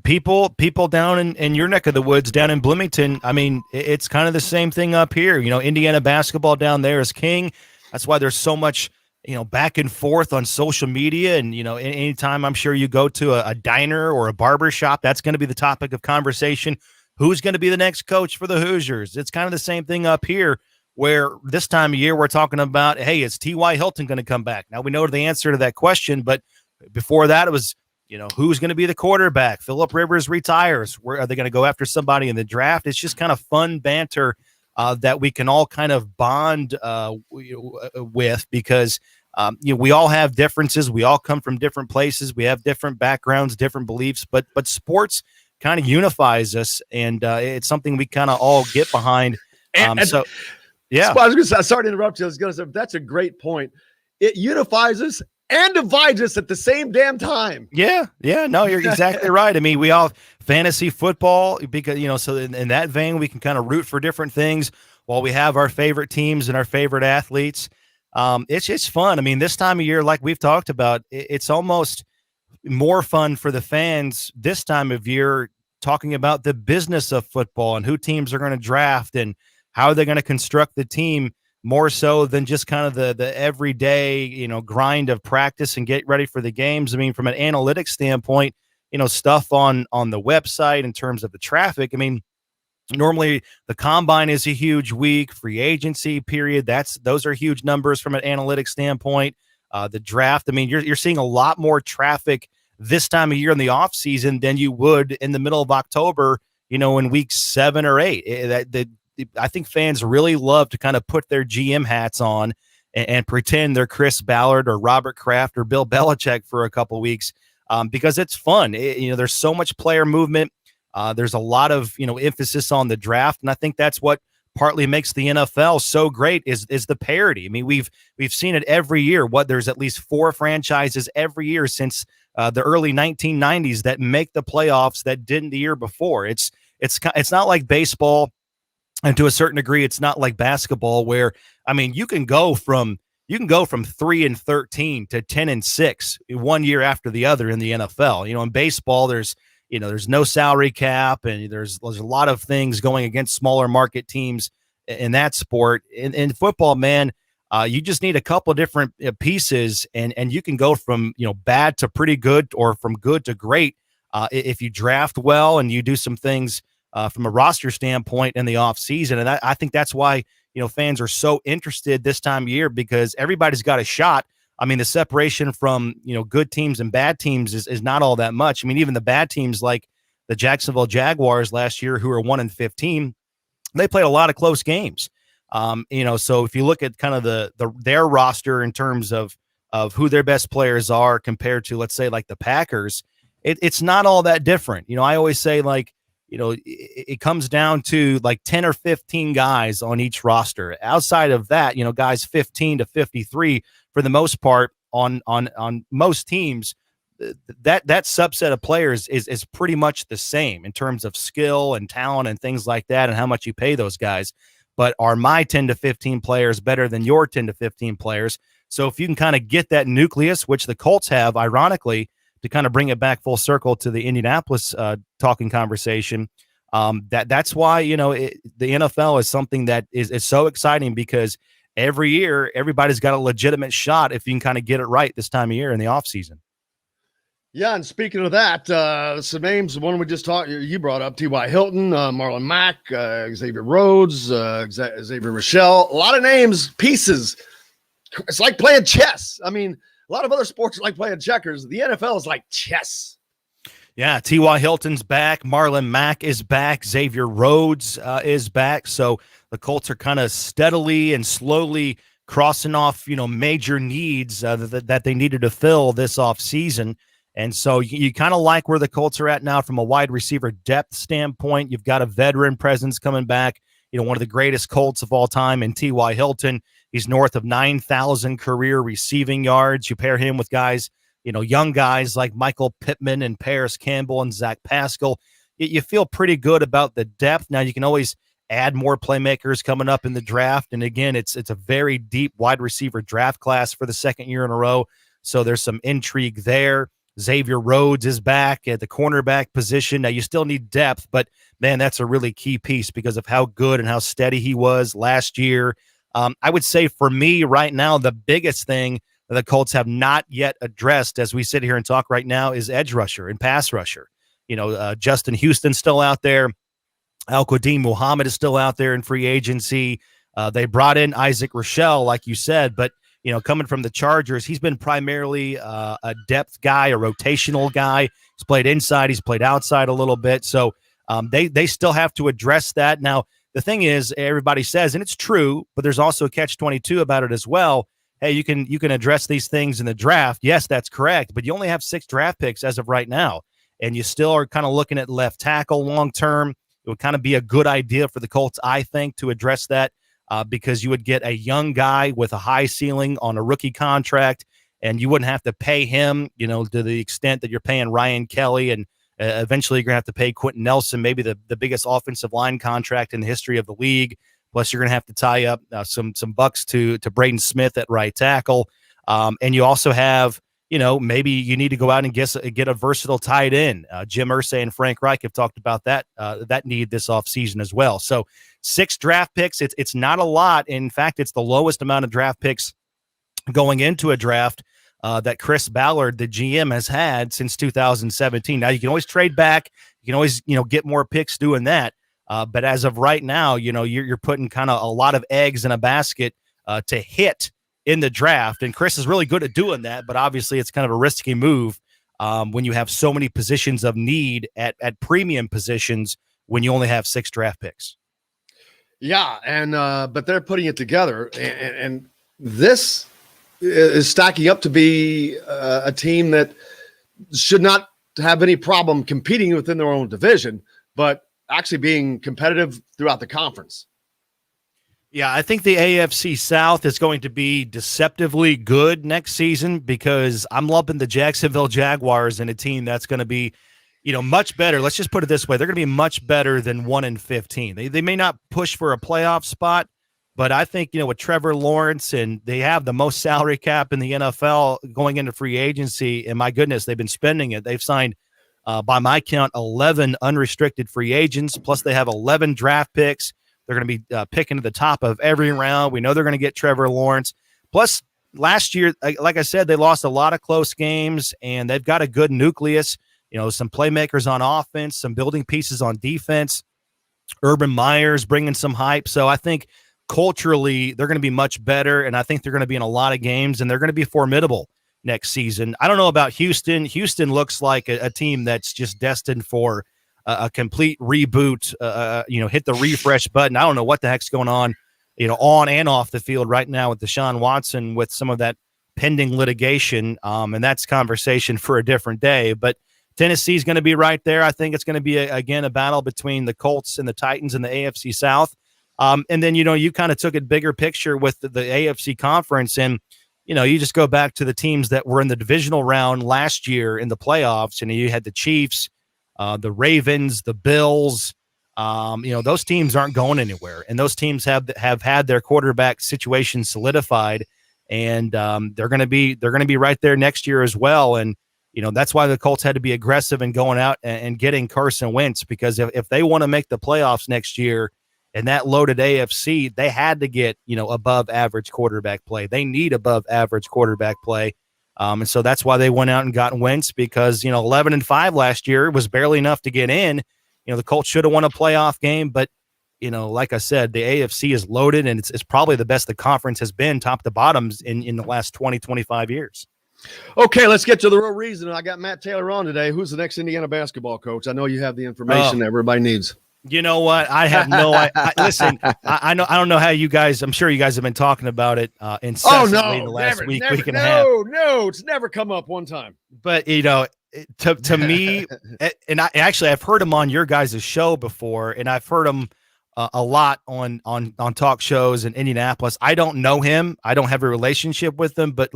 people down in your neck of the woods, down in Bloomington, it's kind of the same thing up here. Indiana basketball down there is king. That's why there's so much, back and forth on social media. And, anytime I'm sure you go to a diner or a barber shop, that's going to be the topic of conversation. Who's going to be the next coach for the Hoosiers? It's kind of the same thing up here, where this time of year we're talking about, hey, is T.Y. Hilton going to come back? Now we know the answer to that question, but before that it was, who's going to be the quarterback? Phillip Rivers retires. Where are they going to go after somebody in the draft? It's just kind of fun banter that we can all kind of bond with because we all have differences. We all come from different places. We have different backgrounds, different beliefs, but sports kind of unifies us, and it's something we kind of all get behind. So, yeah. I was gonna say, sorry to interrupt you. I was going to say, that's a great point. It unifies us and divides us at the same damn time. Yeah. No, you're exactly right. I mean, we all fantasy football because, so in that vein, we can kind of root for different things while we have our favorite teams and our favorite athletes. It's just fun. I mean, this time of year, like we've talked about, it's almost more fun for the fans this time of year talking about the business of football and who teams are going to draft and how they're going to construct the team more so than just kind of the everyday, grind of practice and get ready for the games. I mean, from an analytics standpoint, stuff on the website in terms of the traffic. I mean, normally the combine is a huge week, free agency period. Those are huge numbers from an analytics standpoint. The draft, I mean, you're seeing a lot more traffic this time of year in the off season than you would in the middle of October, in week 7 or 8. I think fans really love to kind of put their GM hats on and pretend they're Chris Ballard or Robert Kraft or Bill Belichick for a couple of weeks because it's fun. There's so much player movement. There's a lot of, emphasis on the draft. And I think that's what partly makes the NFL so great is the parity. I mean, we've seen it every year. There's at least 4 franchises every year since the early 1990s that make the playoffs that didn't the year before. It's not like baseball. And to a certain degree, it's not like basketball where, I mean, you can go from 3-13 to 10-6 one year after the other in the NFL. In baseball, there's no salary cap and there's a lot of things going against smaller market teams in that sport. In football, man, you just need a couple different pieces and you can go from, bad to pretty good or from good to great if you draft well and you do some things from a roster standpoint in the off season. And I think that's why, fans are so interested this time of year because everybody's got a shot. I mean, the separation from, good teams and bad teams is not all that much. I mean, even the bad teams like the Jacksonville Jaguars last year, who are 1-15, they played a lot of close games. So if you look at kind of their roster in terms of who their best players are compared to, let's say, like the Packers, it's not all that different. I always say it comes down to like 10 or 15 guys on each roster. Outside of that, guys 15 to 53 for the most part on most teams, that subset of players is pretty much the same in terms of skill and talent and things like that and how much you pay those guys. But are my 10 to 15 players better than your 10 to 15 players? So if you can kind of get that nucleus, which the Colts have, ironically, to kind of bring it back full circle to the Indianapolis talking conversation, that's why, the NFL is something that is so exciting because every year, everybody's got a legitimate shot if you can kind of get it right this time of year in the offseason. Yeah, and speaking of that, some names, one we just talked, you brought up, T.Y. Hilton, Marlon Mack, Xavier Rhodes, Xavier Rochelle, a lot of names, pieces. It's like playing chess. I mean, a lot of other sports are like playing checkers. The NFL is like chess. Yeah, T.Y. Hilton's back. Marlon Mack is back. Xavier Rhodes is back. So the Colts are kind of steadily and slowly crossing off, major needs that they needed to fill this offseason. And so you kind of like where the Colts are at now from a wide receiver depth standpoint. You've got a veteran presence coming back, one of the greatest Colts of all time in T.Y. Hilton. He's north of 9,000 career receiving yards. You pair him with guys, young guys like Michael Pittman and Paris Campbell and Zach Pascal. You feel pretty good about the depth. Now you can always add more playmakers coming up in the draft. And again, it's a very deep wide receiver draft class for the second year in a row. So there's some intrigue there. Xavier Rhodes is back at the cornerback position. Now you still need depth, but man, that's a really key piece because of how good and how steady he was last year. I would say for me right now, the biggest thing that the Colts have not yet addressed as we sit here and talk right now is edge rusher and pass rusher. Justin Houston's still out there. Al-Qadim Muhammad is still out there in free agency. They brought in Isaac Rochelle, like you said, but coming from the Chargers, he's been primarily a depth guy, a rotational guy. He's played inside, he's played outside a little bit. So they still have to address that. Now, the thing is, everybody says, and it's true, but there's also a catch-22 about it as well. Hey, you can address these things in the draft. Yes, that's correct, but you only have 6 draft picks as of right now, and you still are kind of looking at left tackle long-term. It would kind of be a good idea for the Colts, I think, to address that because you would get a young guy with a high ceiling on a rookie contract, and you wouldn't have to pay him, to the extent that you're paying Ryan Kelly, and eventually you're going to have to pay Quentin Nelson, maybe the biggest offensive line contract in the history of the league. Plus, you're going to have to tie up some bucks to Braden Smith at right tackle. And you also have, maybe you need to go out and get a versatile tight end. Jim Irsay and Frank Reich have talked about that need this offseason as well. So 6 draft picks, it's not a lot. In fact, it's the lowest amount of draft picks going into a draft that Chris Ballard, the GM, has had since 2017. Now, you can always trade back. You can always, get more picks doing that. But as of right now, you're putting kind of a lot of eggs in a basket to hit in the draft. And Chris is really good at doing that, but obviously it's kind of a risky move when you have so many positions of need at premium positions when you only have 6 draft picks. Yeah, and but they're putting it together, and this is stacking up to be a team that should not have any problem competing within their own division, but actually being competitive throughout the conference. Yeah, I think the AFC South is going to be deceptively good next season because I'm lumping the Jacksonville Jaguars in a team that's going to be, much better. Let's just put it this way. They're going to be much better than 1-15. They may not push for a playoff spot, but I think, with Trevor Lawrence, and they have the most salary cap in the NFL going into free agency, and my goodness, they've been spending it. They've signed, by my count, 11 unrestricted free agents, plus they have 11 draft picks. They're going to be picking to the top of every round. We know they're going to get Trevor Lawrence. Plus, last year, like I said, they lost a lot of close games, and they've got a good nucleus, some playmakers on offense, some building pieces on defense. Urban Meyer's bringing some hype. So I think culturally they're going to be much better, and I think they're going to be in a lot of games, and they're going to be formidable next season. I don't know about Houston. Houston looks like a team that's just destined for a complete reboot, hit the refresh button. I don't know what the heck's going on, on and off the field right now with Deshaun Watson with some of that pending litigation. And that's conversation for a different day. But Tennessee's going to be right there. I think it's going to be, again, a battle between the Colts and the Titans in the AFC South. And then, you kind of took a bigger picture with the AFC conference. And, you just go back to the teams that were in the divisional round last year in the playoffs. You had the Chiefs, the Ravens, the Bills. Those teams aren't going anywhere. And those teams have had their quarterback situation solidified. And they're going to be right there next year as well. And, that's why the Colts had to be aggressive in going out and getting Carson Wentz, because if they want to make the playoffs next year and that loaded AFC, they had to get, above average quarterback play. They need above average quarterback play. And so that's why they went out and got Wentz, because, 11-5 last year was barely enough to get in. The Colts should have won a playoff game, but, like I said, the AFC is loaded, and it's probably the best the conference has been top to bottoms in the last 20, 25 years. Okay, let's get to the real reason. I got Matt Taylor on today. Who's the next Indiana basketball coach? I know you have the information that everybody needs. You know what? I have no idea. Listen, I don't know how you guys, I'm sure you guys have been talking about it incessantly the last week and a half. No, it's never come up one time. But, to me, and I've heard him on your guys' show before, and I've heard him a lot on talk shows in Indianapolis. I don't know him. I don't have a relationship with him, but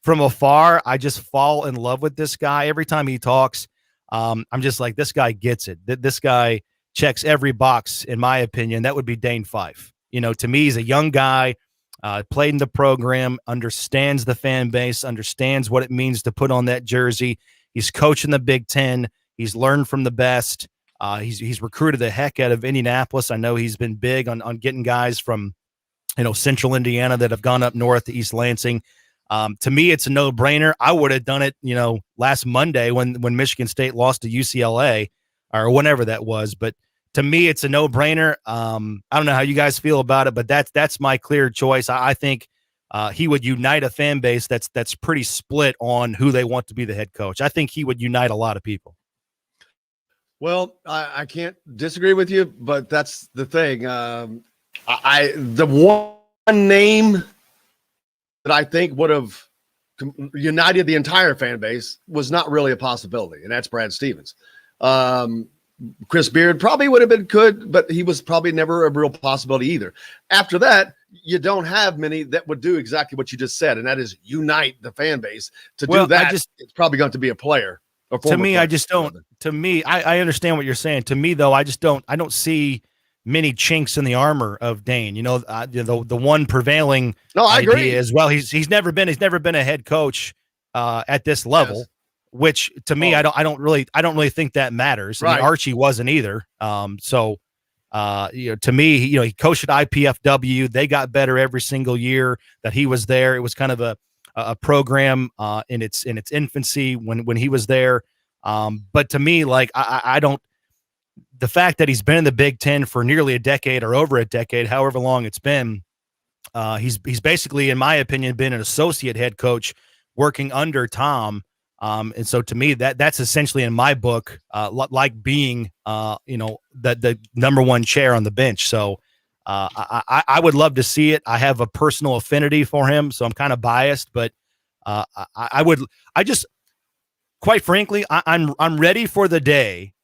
from afar, I just fall in love with this guy. Every time he talks, I'm just like, this guy gets it. This guy checks every box, in my opinion. That would be Dane Fife. To me, he's a young guy, played in the program, understands the fan base, understands what it means to put on that jersey. He's coaching the Big Ten. He's learned from the best. He's recruited the heck out of Indianapolis. I know he's been big on getting guys from, central Indiana that have gone up north to East Lansing. To me, it's a no-brainer. I would have done it, last Monday when Michigan State lost to UCLA or whenever that was. But to me, it's a no-brainer. I don't know how you guys feel about it, but that's my clear choice. I think he would unite a fan base that's pretty split on who they want to be the head coach. I think he would unite a lot of people. Well, I can't disagree with you, but that's the thing. The one name that I think would have united the entire fan base was not really a possibility, and that's Brad Stevens. Chris Beard probably would have been good, but he was probably never a real possibility either. After that, you don't have many that would do exactly what you just said, and that is unite the fan base. To do that, it's probably going to be a player. To me, I just don't. To me, I understand what you're saying. To me, though, I don't see many chinks in the armor of Dane. The one prevailing idea agree. is, well, he's never been a head coach at this level. Yes. Which to me, I don't really think that matters. I mean, Archie wasn't either. To me, he coached at IPFW. They got better every single year that he was there. It was kind of a program in its infancy when he was there. But to me, like I don't. The fact that he's been in the Big Ten for nearly a decade or over a decade, however long it's been, he's basically, in my opinion, been an associate head coach working under Tom. And so to me, that's essentially in my book, like being, the number one chair on the bench. So I would love to see it. I have a personal affinity for him, so I'm kind of biased, but quite frankly, I'm ready for the day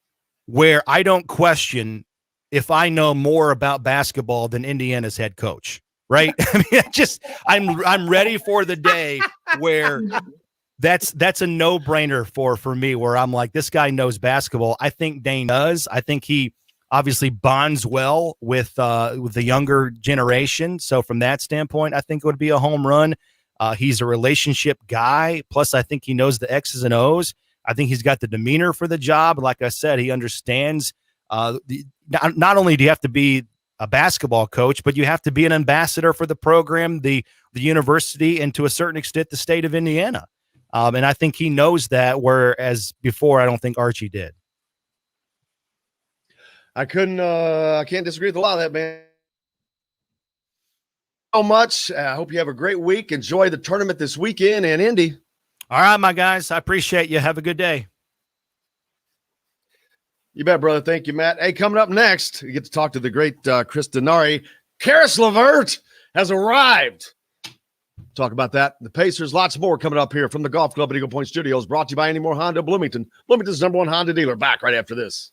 where I don't question if I know more about basketball than Indiana's head coach. Right? I mean, I'm ready for the day where that's a no-brainer for me, where I'm like, this guy knows basketball. I think Dane does. I think he obviously bonds well with the younger generation. So from that standpoint, I think it would be a home run. He's a relationship guy. Plus, I think he knows the X's and O's. I think he's got the demeanor for the job. Like I said, he understands. Not only do you have to be a basketball coach, but you have to be an ambassador for the program, the university, and to a certain extent, the state of Indiana. And I think he knows that, whereas before, I don't think Archie did. I can't disagree with a lot of that, man. So much. I hope you have a great week. Enjoy the tournament this weekend in Indy. All right, my guys. I appreciate you. Have a good day. You bet, brother. Thank you, Matt. Hey, coming up next, you get to talk to the great Chris Denari. Karis LeVert has arrived. Talk about that. The Pacers, lots more coming up here from the Golf Club at Eagle Point Studios, brought to you by Andy Moore Honda Bloomington. Bloomington's #1 Honda dealer. Back right after this.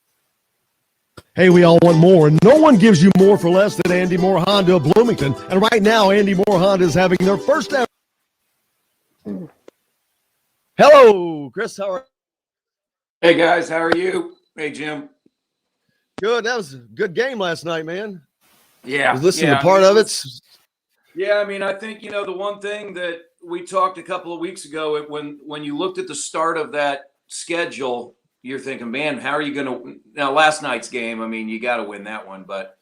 Hey, we all want more, and no one gives you more for less than Andy Moore Honda of Bloomington. And right now, Andy Moore Honda is having their first ever. Hello, Chris. How are you? Hey, guys. How are you? Hey, Jim. Good. That was a good game last night, man. Yeah. I was listening to part of it. Yeah, I mean, I think, the one thing that we talked a couple of weeks ago, when you looked at the start of that schedule, you're thinking, man, how are you going to – now, last night's game, I mean, you got to win that one. But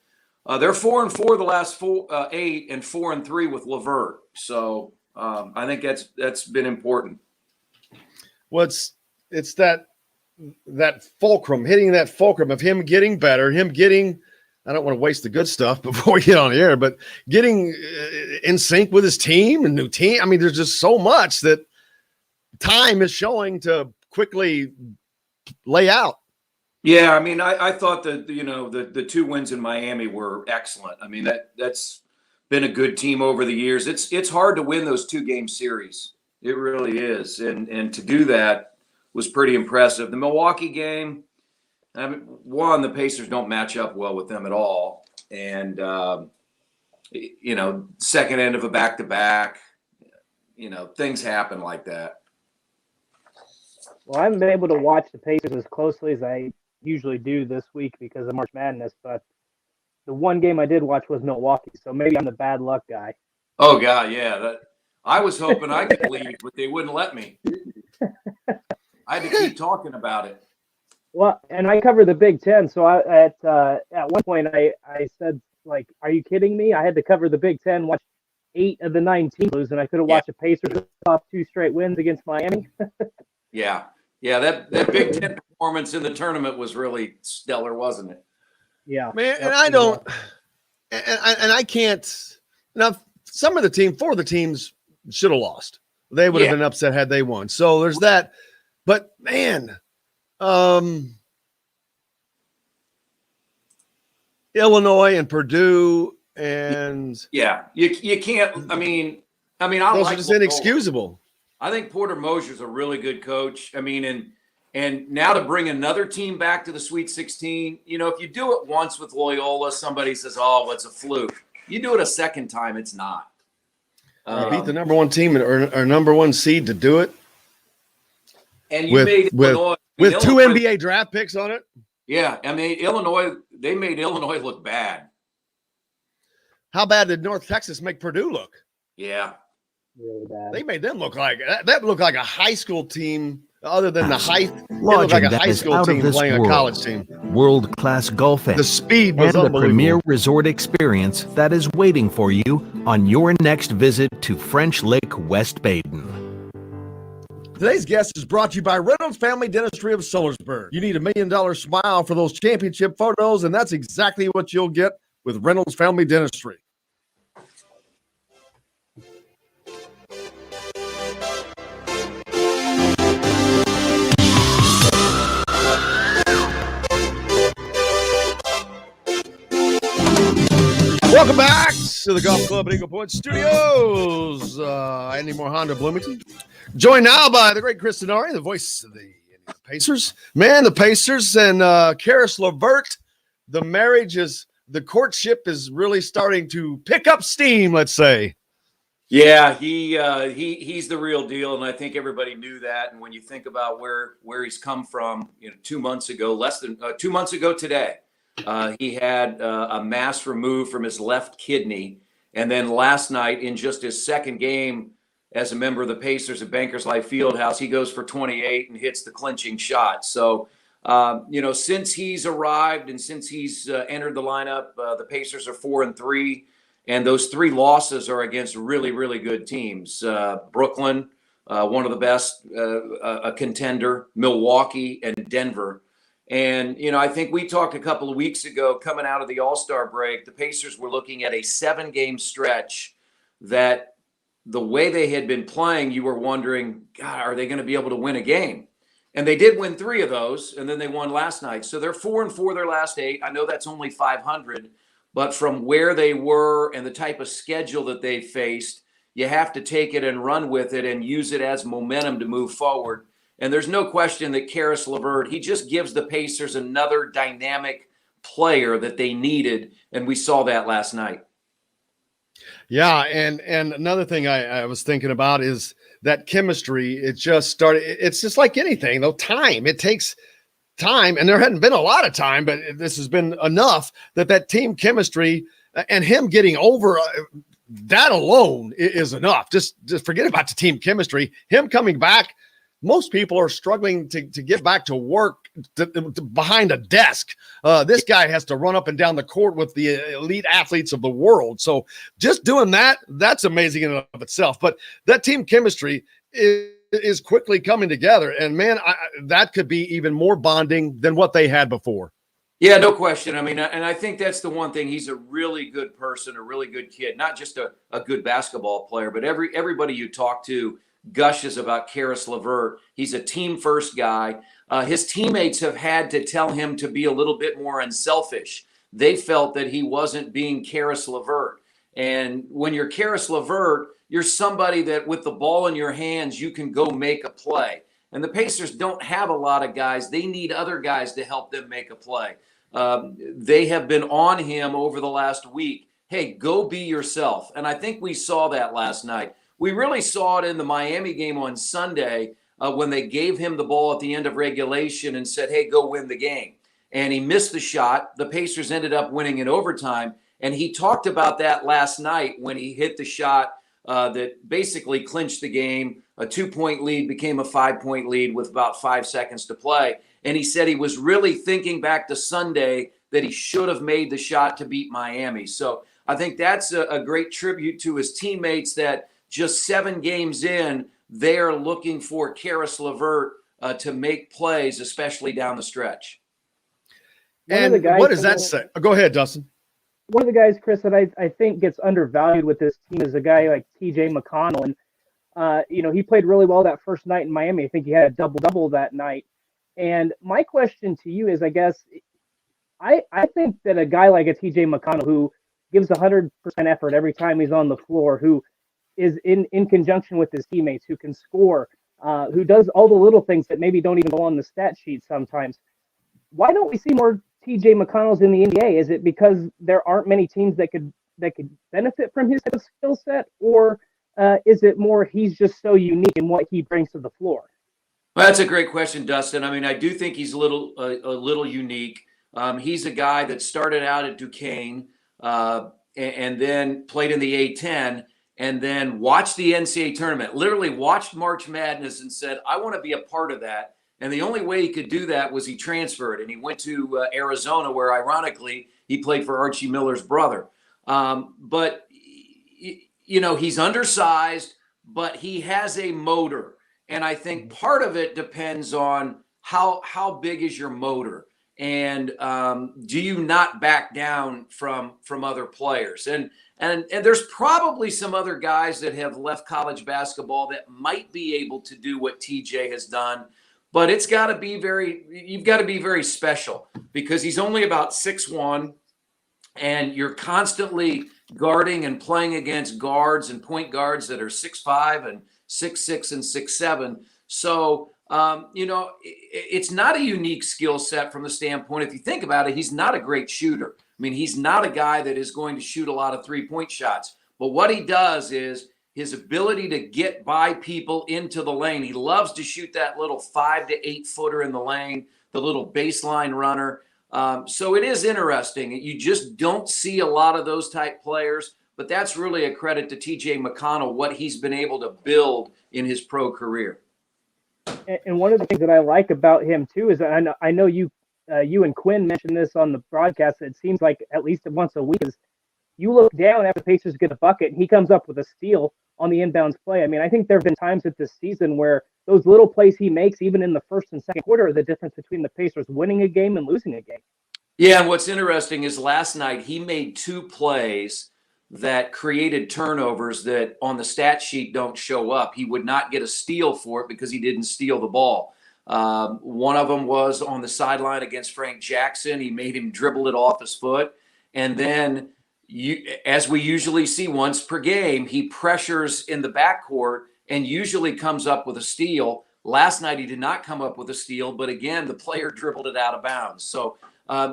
they're 4-4 the last 8 and 4-3 with LeVert. So I think that's been important. Well, it's that fulcrum, hitting that fulcrum of him getting better, him getting – I don't want to waste the good stuff before we get on the air, but getting in sync with his team and new team. I mean, there's just so much that time is showing to quickly lay out. Yeah, I mean, I thought that, the 2 wins in Miami were excellent. I mean, that's been a good team over the years. It's hard to win those 2-game series. It really is. And to do that was pretty impressive. The Milwaukee game, I mean, one, the Pacers don't match up well with them at all. And, second end of a back-to-back, things happen like that. Well, I haven't been able to watch the Pacers as closely as I usually do this week because of March Madness, but the one game I did watch was Milwaukee, so maybe I'm the bad luck guy. Oh, God, yeah. I was hoping I could leave, but they wouldn't let me. I had to keep talking about it. Well, and I cover the Big Ten, so at one point I said, like, are you kidding me? I had to cover the Big Ten, watch 8 of the 9 teams lose, and I could have watched the Pacers off 2 straight wins against Miami. Yeah, that Big Ten performance in the tournament was really stellar, wasn't it? Yeah, man. And I don't, and I can't. Now, some of the team, 4 of the teams should have lost. They would have been upset had they won. So there's that. But man, Illinois and Purdue and you can't. I mean, I those like are just inexcusable. I think Porter Mosier's a really good coach. I mean, and now to bring another team back to the Sweet 16, you know, if you do it once with Loyola, somebody says, "Oh, it's a fluke." You do it a second time, it's not. Beat the number 1 team or number 1 seed to do it, and you made Illinois with 2 NBA draft picks on it. Yeah, I mean, they made Illinois look bad. How bad did North Texas make Purdue look? Yeah, really bad. They made them look like that. Looked like a high school team. Other than the height, it Lodging looked like a that high is school out of team this playing a world. college team. World-class golfing. The speed was and a unbelievable. premier resort experience that is waiting for you on your next visit to French Lick, West Baden. Today's guest is brought to you by Reynolds Family Dentistry of Sillersburg. You need $1 million smile for those championship photos, and that's exactly what you'll get with Reynolds Family Dentistry. Welcome back to the Golf Club at Eagle Point Studios. Andy Moore Honda Bloomington. Joined now by the great Chris Denari, the voice of the Indiana Pacers. Man, the Pacers and Karis LeVert, the courtship is really starting to pick up steam, let's say. yeah, he's the real deal, and I think everybody knew that. And when you think about where he's come from, you know, 2 months ago, less than 2 months ago today. He had a mass removed from his left kidney. And then last night, in just his second game as a member of the Pacers at Bankers Life Fieldhouse, he goes for 28 and hits the clinching shot. So, you know, since he's arrived and since he's entered the lineup, the Pacers are 4-3. And those 3 losses are against really, really good teams. Brooklyn, one of the best, a contender, Milwaukee, and Denver. And, you know, I think we talked a couple of weeks ago coming out of the All-Star break, the Pacers were looking at a 7-game stretch that the way they had been playing, you were wondering, God, are they going to be able to win a game? And they did win 3 of those, and then they won last night. So they're 4-4 their last 8. I know that's only 500, but from where they were and the type of schedule that they faced, you have to take it and run with it and use it as momentum to move forward. And there's no question that Karis LeVert, he just gives the Pacers another dynamic player that they needed, and we saw that last night. Yeah, and another thing I was thinking about is that chemistry. It just started. It's just like anything, though. Time. It takes time, and there hadn't been a lot of time, but this has been enough that team chemistry and him getting over that alone is enough. Just forget about the team chemistry. Him coming back. Most people are struggling to get back to work behind a desk. This guy has to run up and down the court with the elite athletes of the world. So just doing that's amazing in and of itself. But that team chemistry is quickly coming together. And, man, that could be even more bonding than what they had before. Yeah, no question. I mean, and I think that's the one thing. He's a really good person, a really good kid, not just a good basketball player, but everybody you talk to gushes about Karis LeVert. He's a team-first guy. His teammates have had to tell him to be a little bit more unselfish. They felt that he wasn't being Karis LeVert. And when you're Karis LeVert, you're somebody that with the ball in your hands, you can go make a play. And the Pacers don't have a lot of guys. They need other guys to help them make a play. They have been on him over the last week. Hey, go be yourself. And I think we saw that last night. We really saw it in the Miami game on Sunday when they gave him the ball at the end of regulation and said, hey, go win the game. And he missed the shot. The Pacers ended up winning in overtime. And he talked about that last night when he hit the shot that basically clinched the game. A 2-point lead became a 5-point lead with about 5 seconds to play. And he said he was really thinking back to Sunday that he should have made the shot to beat Miami. So I think that's a great tribute to his teammates that just 7 games in, they are looking for Karis LeVert to make plays, especially down the stretch. And what does that say? Go ahead, Dustin. one of the guys, Chris, that I think gets undervalued with this team is a guy like TJ McConnell. And, he played really well that first night in Miami. I think he had a double-double that night. And my question to you is, I guess, I think that a guy like a TJ McConnell who gives 100% effort every time he's on the floor, who is in conjunction with his teammates, who can score, who does all the little things that maybe don't even go on the stat sheet sometimes. Why don't we see more TJ McConnells in the NBA? Is it because there aren't many teams that could benefit from his skill set, or is it more he's just so unique in what he brings to the floor? Well, that's a great question, Dustin. I mean, I do think he's a little unique. He's a guy that started out at Duquesne and then played in the A-10 and then watched the NCAA tournament, literally watched March Madness and said, I want to be a part of that. And the only way he could do that was he transferred, and he went to Arizona, where ironically he played for Archie Miller's brother. But he's undersized, but he has a motor. And I think part of it depends on how big is your motor, and do you not back down from other players? And there's probably some other guys that have left college basketball that might be able to do what TJ has done, but you've got to be very special, because he's only about 6'1", and you're constantly guarding and playing against guards and point guards that are 6'5" and 6'6" and 6'7". So, it's not a unique skill set from the standpoint. If you think about it, he's not a great shooter. I mean, he's not a guy that is going to shoot a lot of three-point shots. But what he does is his ability to get by people into the lane. He loves to shoot that little 5 to 8 footer in the lane, the little baseline runner. So it is interesting. You just don't see a lot of those type players. But that's really a credit to TJ McConnell, what he's been able to build in his pro career. And one of the things that I like about him too is I know you and Quinn mentioned this on the broadcast. It seems like at least once a week is you look down after the Pacers get a bucket and he comes up with a steal on the inbounds play. I mean, I think there have been times at this season where those little plays he makes, even in the first and second quarter, are the difference between the Pacers winning a game and losing a game. Yeah, and what's interesting is last night he made 2 plays that created turnovers that on the stat sheet don't show up. He would not get a steal for it because he didn't steal the ball. One of them was on the sideline against Frank Jackson. He made him dribble it off his foot. And then, as we usually see once per game, he pressures in the backcourt and usually comes up with a steal. Last night he did not come up with a steal, but again, the player dribbled it out of bounds. So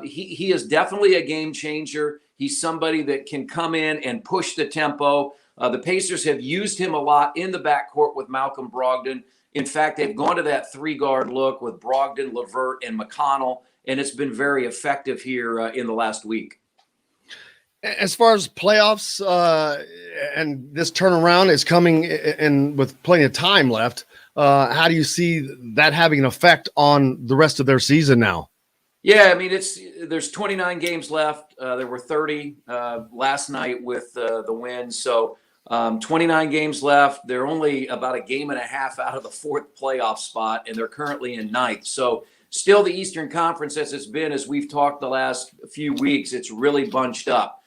he is definitely a game changer. He's somebody that can come in and push the tempo. The Pacers have used him a lot in the backcourt with Malcolm Brogdon. In fact, they've gone to that 3-guard look with Brogdon, LeVert, and McConnell, and it's been very effective here in the last week. As far as playoffs and this turnaround is coming in with plenty of time left, how do you see that having an effect on the rest of their season now? Yeah, I mean, there's 29 games left. There were 30 last night with the win. So 29 games left. They're only about a game and a half out of the 4th playoff spot, and they're currently in 9th. So still the Eastern Conference, as it's been, as we've talked the last few weeks, it's really bunched up.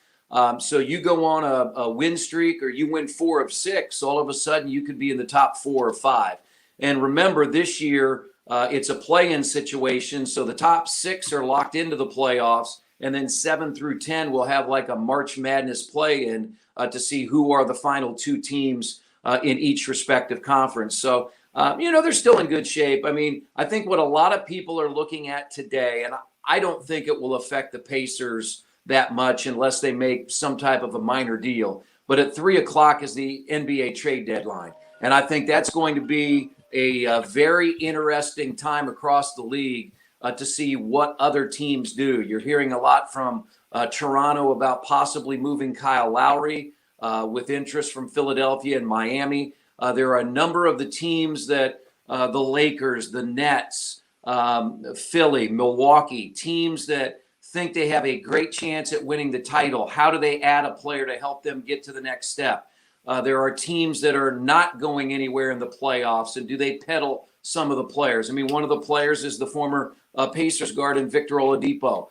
So you go on a win streak or you win 4 of 6, all of a sudden you could be in the top 4 or 5. And remember, this year, it's a play-in situation, so the top 6 are locked into the playoffs, and then 7 through 10 will have like a March Madness play-in to see who are the final 2 teams in each respective conference. So, they're still in good shape. I mean, I think what a lot of people are looking at today, and I don't think it will affect the Pacers that much unless they make some type of a minor deal, but at 3 o'clock is the NBA trade deadline, and I think that's going to be a very interesting time across the league to see what other teams do. You're hearing a lot from Toronto about possibly moving Kyle Lowry with interest from Philadelphia and Miami. There are a number of the teams that the Lakers, the Nets, Philly, Milwaukee, teams that think they have a great chance at winning the title. How do they add a player to help them get to the next step? There are teams that are not going anywhere in the playoffs, and do they peddle some of the players? I mean, one of the players is the former Pacers guard in Victor Oladipo.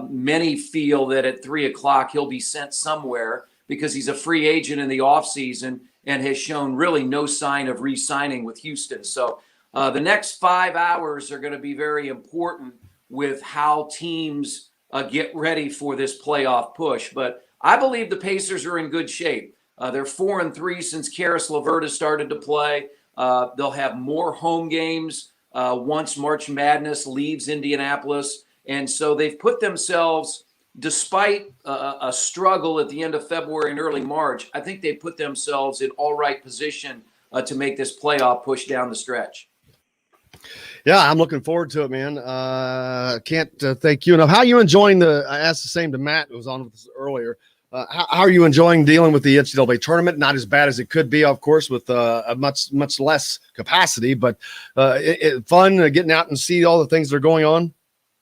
Many feel that at 3:00 he'll be sent somewhere because he's a free agent in the offseason and has shown really no sign of re-signing with Houston. So the next 5 hours are going to be very important with how teams get ready for this playoff push. But I believe the Pacers are in good shape. They're 4-3 since Karis LeVert has started to play. They'll have more home games once March Madness leaves Indianapolis. And so they've put themselves, despite a struggle at the end of February and early March, I think they put themselves in all right position to make this playoff push down the stretch. Yeah, I'm looking forward to it, man. Can't thank you enough. How are you enjoying I asked the same to Matt, who was on with us earlier. How are you enjoying dealing with the NCAA tournament? Not as bad as it could be, of course, with a much less capacity, but fun getting out and see all the things that are going on.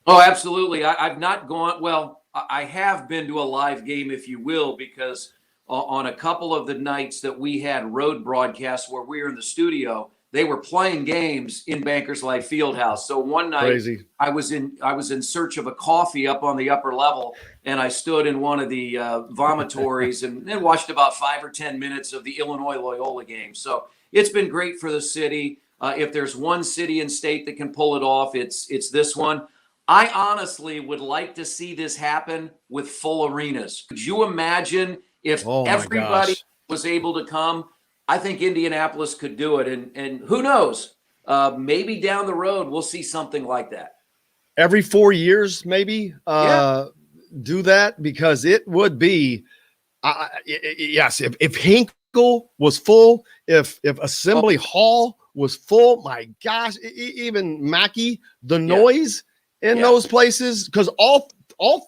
Oh, absolutely. I've not gone. Well, I have been to a live game, if you will, because on a couple of the nights that we had road broadcasts where we were in the studio, they were playing games in Bankers Life Fieldhouse. So one night Crazy. I was in search of a coffee up on the upper level, and I stood in one of the vomitories and then watched about 5 or 10 minutes of the Illinois Loyola game. So it's been great for the city. If there's one city and state that can pull it off, it's this one. I honestly would like to see this happen with full arenas. Could you imagine if everybody was able to come? I think Indianapolis could do it. And who knows, maybe down the road, we'll see something like that. Every 4 years, maybe do that, because it would be, yes, if Hinkle was full, if Assembly Hall was full, my gosh, even Mackey, the noise in those places, because all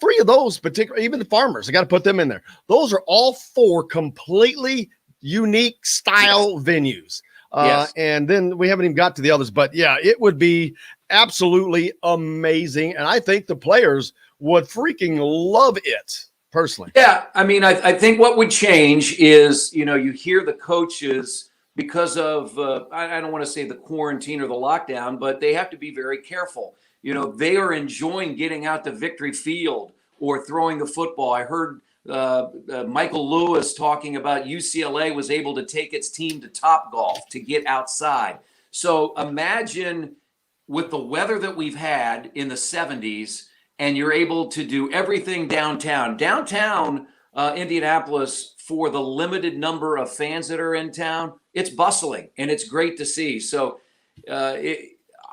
three of those, particularly even the Farmers, I got to put them in there. Those are all 4 completely unique style venues. And then we haven't even got to the others, but yeah, it would be absolutely amazing. And I think the players would freaking love it personally. Yeah. I mean, I think what would change is, you hear the coaches because of, I don't want to say the quarantine or the lockdown, but they have to be very careful. They are enjoying getting out to Victory Field or throwing the football. I heard Michael Lewis talking about UCLA was able to take its team to Topgolf to get outside. So imagine with the weather that we've had in the 70s, and you're able to do everything downtown. Downtown Indianapolis, for the limited number of fans that are in town, it's bustling, and it's great to see. So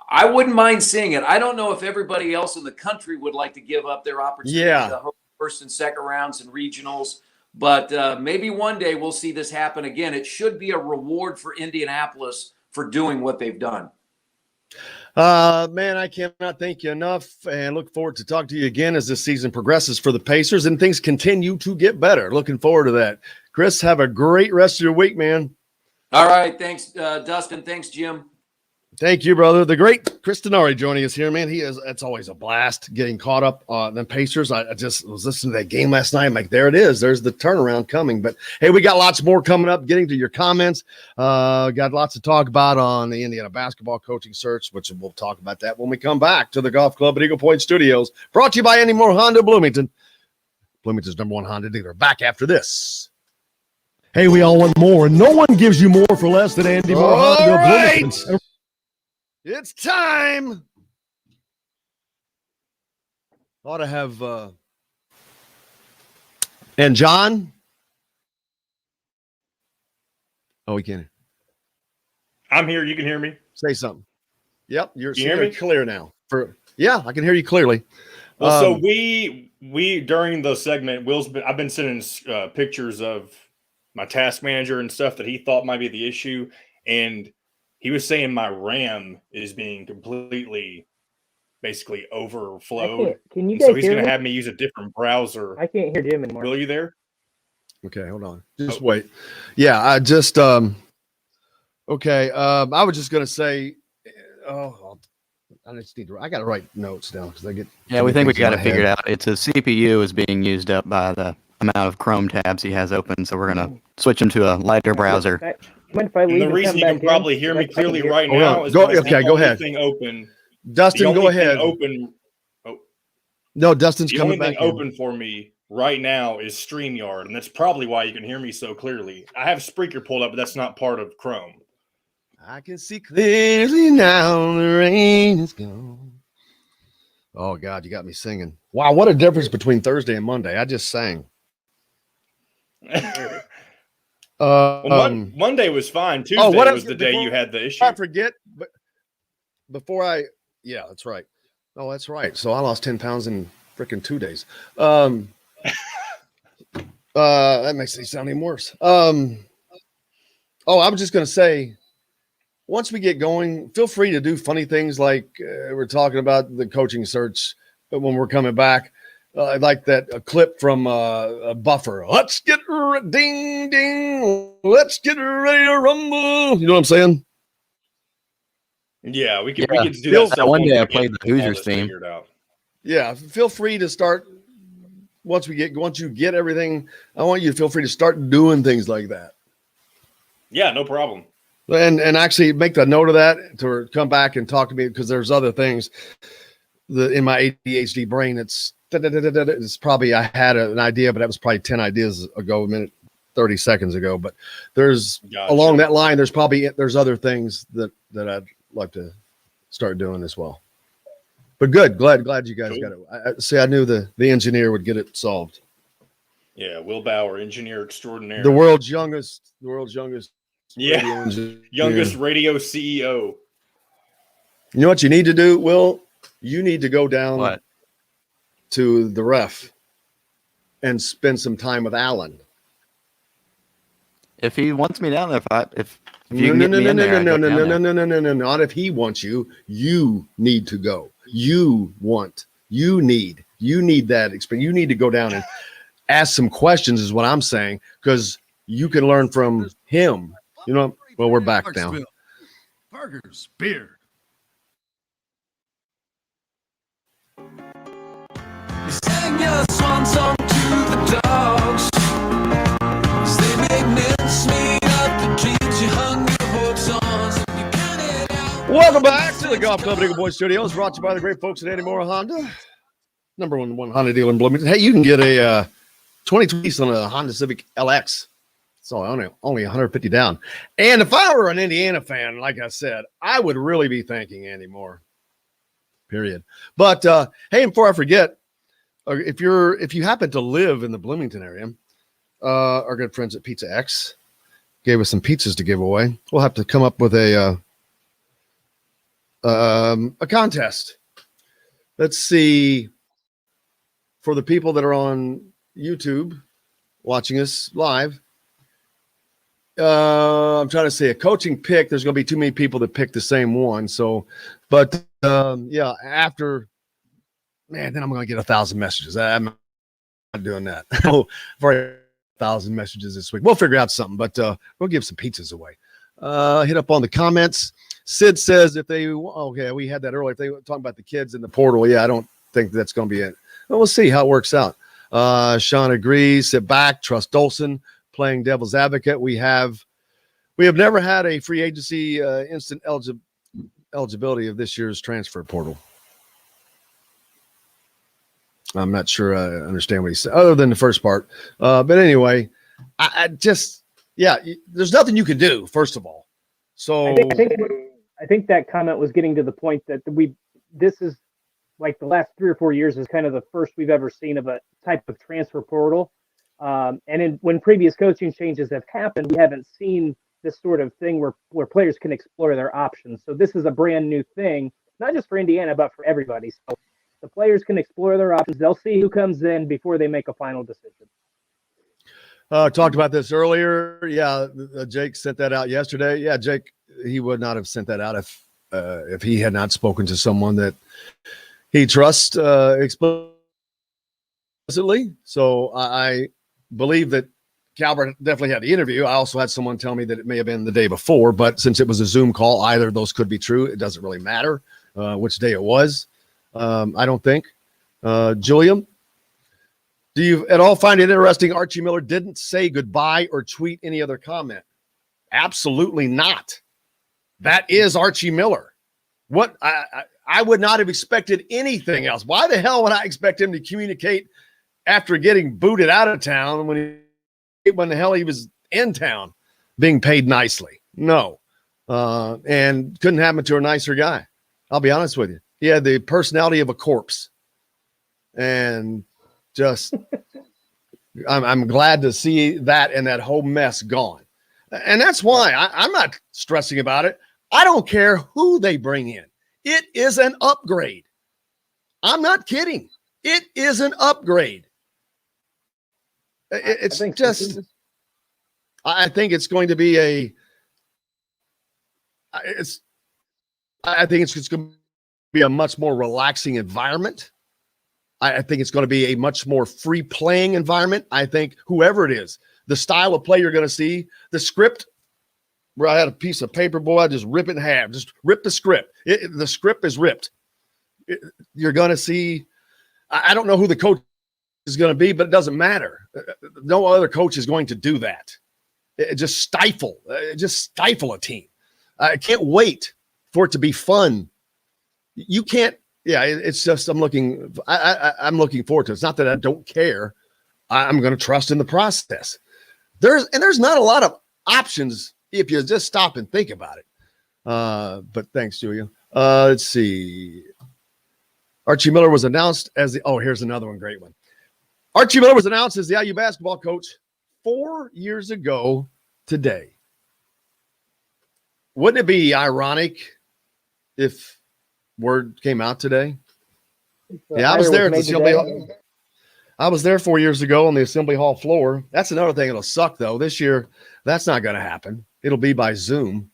I wouldn't mind seeing it. I don't know if everybody else in the country would like to give up their opportunity to host first and second rounds and regionals, but maybe one day we'll see this happen again. It should be a reward for Indianapolis for doing what they've done. Man, I cannot thank you enough, and look forward to talking to you again as this season progresses for the Pacers and things continue to get better. Looking forward to that. Chris, have a great rest of your week, man. All right. Thanks, Dustin. Thanks, Jim. Thank you, brother. The great Chris Denari joining us here, man. It's always a blast getting caught up on the Pacers. I just was listening to that game last night. I'm like, there it is. There's the turnaround coming. But hey, we got lots more coming up, getting to your comments. Got lots to talk about on the Indiana basketball coaching search, which we'll talk about that when we come back to the Golf Club at Eagle Point Studios. Brought to you by Andy Moore Honda Bloomington. Bloomington's #1 Honda dealer. Back after this. Hey, we all want more, and no one gives you more for less than Andy Moore Honda right. Bloomington. It's time. Ought to have and John. Oh, we can't. I'm here. You can hear me. Say something. Yep, you're hear me? clear now. I can hear you clearly. Well, so we during the segment, I've been sending pictures of my task manager and stuff that he thought might be the issue, and he was saying my RAM is being completely, basically overflowed. Can you guys so he's hear going to me? have me use a different browser. I can't hear Jim anymore. Will you there? Okay, hold on. Just wait. Yeah, I just okay. I was just going to say, I got to write notes down because I get. Yeah, we think we got it figured out. It's a CPU is being used up by the amount of Chrome tabs he has open, so we're going to switch him to a lighter browser. Mind if I leave the reason you can probably hear me clearly right now is go ahead. thing open. Dustin, go ahead. Open. Oh. No, Dustin's The coming only back thing in. open for me right now is StreamYard, and that's probably why you can hear me so clearly. I have Spreaker pulled up, but that's not part of Chrome. I can see clearly now the rain is gone. Oh, God, you got me singing. Wow, what a difference between Thursday and Monday. I just sang. Monday was fine. Tuesday was the day you had the issue. I forget, but yeah, that's right. Oh, that's right. So I lost 10 pounds in freaking 2 days. That makes it sound even worse. I was just going to say, once we get going, feel free to do funny things like we're talking about the coaching search when we're coming back. I like that clip from a Buffer. Let's get ding, ding. Let's get ready to rumble. You know what I'm saying? Yeah, we could do Bill, that. One day I we played get the Hoosiers all this theme. figured out. Yeah, feel free to start once you get everything. I want you to feel free to start doing things like that. Yeah, no problem. And actually make a note of that to come back and talk to me, because there's other things in my ADHD brain. It's probably, I had an idea, but that was probably 10 ideas ago, a minute, 30 seconds ago. But there's along that line, there's other things that I'd like to start doing as well. But good, glad you guys got it. I knew the engineer would get it solved. Yeah, Will Bauer, engineer extraordinaire. The world's youngest. Yeah, youngest radio CEO. You know what you need to do, Will? You need to go down to the ref and spend some time with Alan. If he wants me down there, if No, not if he wants you. You need to go. You need that experience. You need to go down and ask some questions, is what I'm saying, because you can learn from him. You know, well, we're back now. Parker's beer. Sing your swan song to the dogs. They make mincemeat of the dreams you hung your hopes on. Welcome back to the Golf Club Eagle Boy Studios, brought to you by the great folks at Anymore Honda, number one Honda dealer in Bloomington. Hey, you can get a 2020 on a Honda Civic LX. So only 150 down. And if I were an Indiana fan, like I said, I would really be thanking Andy Moore. Period. But hey, and before I forget, if you happen to live in the Bloomington area, our good friends at Pizza X gave us some pizzas to give away. We'll have to come up with a contest. Let's see. For the people that are on YouTube watching us live, I'm trying to say a coaching pick. There's going to be too many people that pick the same one. So, but yeah, after, man, then I'm going to get 1,000 messages. I'm not doing that. For 1,000 messages this week. We'll figure out something, but we'll give some pizzas away. Hit up on the comments. Sid says we had that earlier. If they were talking about the kids in the portal, yeah, I don't think that's going to be it. Well, we'll see how it works out. Sean agrees. Sit back. Trust Dolson. Playing devil's advocate. We have never had a free agency instant eligibility of this year's transfer portal. I'm not sure I understand what he said, other than the first part. But anyway, I just, there's nothing you can do, first of all. So I think that comment was getting to the point that this is like the last 3 or 4 years is kind of the first we've ever seen of a type of transfer portal. And when previous coaching changes have happened, we haven't seen this sort of thing where players can explore their options. So this is a brand new thing, not just for Indiana, but for everybody. So the players can explore their options. They'll see who comes in before they make a final decision. Talked about this earlier. Yeah, Jake sent that out yesterday. Yeah, Jake, he would not have sent that out if he had not spoken to someone that he trusts explicitly. So I believe that Calvert definitely had the interview. I also had someone tell me that it may have been the day before, but since it was a Zoom call, either of those could be true. It doesn't really matter which day it was. I don't think. Julian, do you at all find it interesting Archie Miller didn't say goodbye or tweet any other comment? Absolutely not. That is Archie Miller. What I would not have expected anything else. Why the hell would I expect him to communicate after getting booted out of town when the hell he was in town being paid nicely? No. And couldn't happen to a nicer guy. I'll be honest with you. He had the personality of a corpse. And just, I'm glad to see that and that whole mess gone. And that's why I'm not stressing about it. I don't care who they bring in. It is an upgrade. I'm not kidding. It is an upgrade. It's just, I think it's going to be I think it's just going to be a much more relaxing environment. I think it's going to be a much more free playing environment. I think whoever it is, the style of play you're going to see, the script, where I had a piece of paper, boy, I just rip it in half. Just rip the script. The script is ripped. You're going to see, I don't know who the coach is going to be, but it doesn't matter. No other coach is going to do that. Just stifle a team. I can't wait for it to be fun. You can't, it's just, I'm looking forward to it. It's not that I don't care. I'm going to trust in the process. There's not a lot of options if you just stop and think about it. But thanks, Julia. Let's see. Archie Miller was announced as here's another one, great one. Archie Miller was announced as the IU basketball coach 4 years ago today. Wouldn't it be ironic if word came out today? Yeah, I was there at the Assembly Hall. I was there 4 years ago on the Assembly Hall floor. That's another thing that'll suck, though. This year, that's not going to happen. It'll be by Zoom.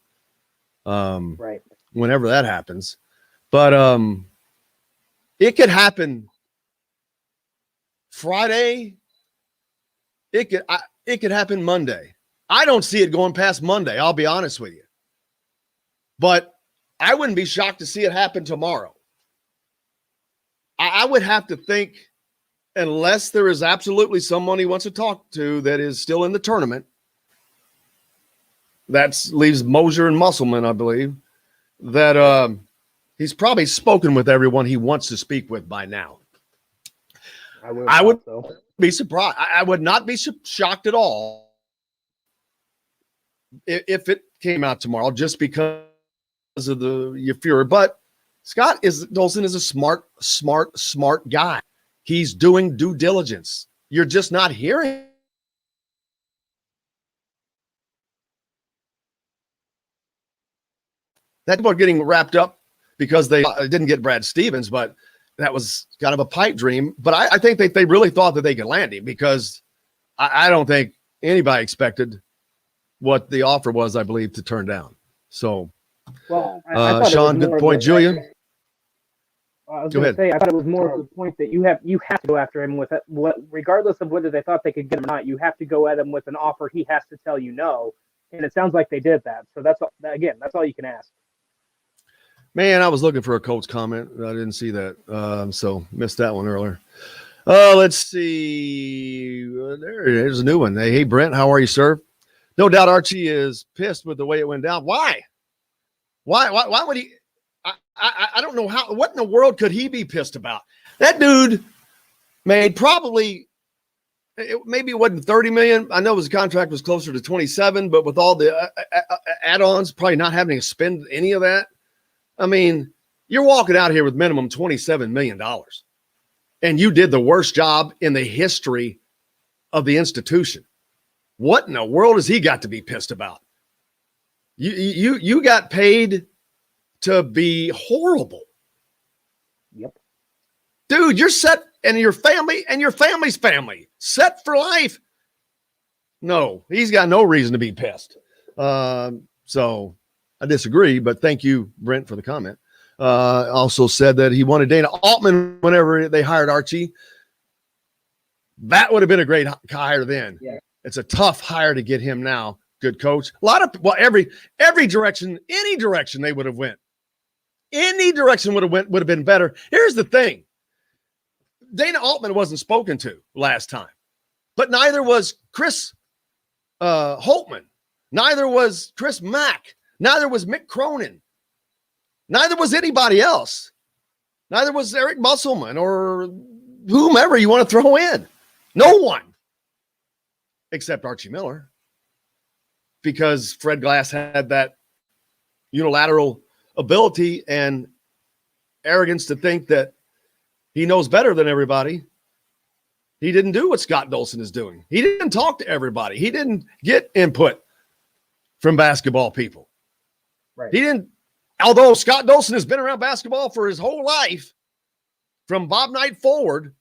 Right. Whenever that happens. But it could happen Friday. It could happen Monday. I don't see it going past Monday. I'll be honest with you. But I wouldn't be shocked to see it happen tomorrow. I would have to think, unless there is absolutely someone he wants to talk to that is still in the tournament, that leaves Mosier and Musselman, I believe, that he's probably spoken with everyone he wants to speak with by now. I would be surprised. I would not be shocked at all if it came out tomorrow, just because of the fury. But Dolson is a smart guy. He's doing due diligence. You're just not hearing. That people are getting wrapped up because they didn't get Brad Stevens, but that was kind of a pipe dream. But I think that they really thought that they could land him, because I don't think anybody expected what the offer was, I believe, to turn down. So, Sean, good point. Julia? I was going to say, I thought it was more of the point that you have to go after him with it, regardless of whether they thought they could get him or not. You have to go at him with an offer. He has to tell you no, and it sounds like they did that. So that's all you can ask. Man, I was looking for a coach comment. I didn't see that, so missed that one earlier. Let's see. There's a new one. Hey, Brent, how are you, sir? No doubt Archie is pissed with the way it went down. Why? Why would he? I don't know how. What in the world could he be pissed about? That dude made maybe it wasn't 30 million. I know his contract was closer to 27, but with all the add-ons, probably not having to spend any of that. I mean, you're walking out here with minimum $27 million, and you did the worst job in the history of the institution. What in the world has he got to be pissed about? You got paid to be horrible. Yep. Dude, you're set, and your family and your family's family set for life. No, he's got no reason to be pissed. So I disagree, but thank you, Brent, for the comment. Also said that he wanted Dana Altman whenever they hired Archie. That would have been a great hire then. Yeah. It's a tough hire to get him now. Good coach. Every direction, any direction they would have went. Any direction would have been better. Here's the thing. Dana Altman wasn't spoken to last time, but neither was Chris Holtman. Neither was Chris Mack. Neither was Mick Cronin. Neither was anybody else. Neither was Eric Musselman or whomever you want to throw in. No one. Except Archie Miller. Because Fred Glass had that unilateral ability and arrogance to think that he knows better than everybody. He didn't do what Scott Dolson is doing. He didn't talk to everybody. He didn't get input from basketball people. Right. He didn't, although Scott Dolson has been around basketball for his whole life, from Bob Knight forward,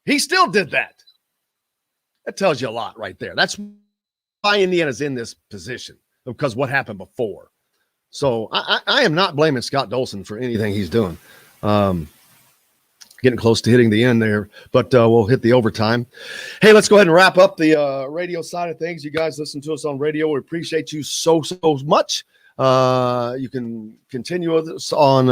he still did that. That tells you a lot right there. That's why Indiana's in this position, because what happened before. So I am not blaming Scott Dolson for anything he's doing. Getting close to hitting the end there, but we'll hit the overtime. Hey, let's go ahead and wrap up the radio side of things. You guys listen to us on radio. We appreciate you so much. You can continue with us on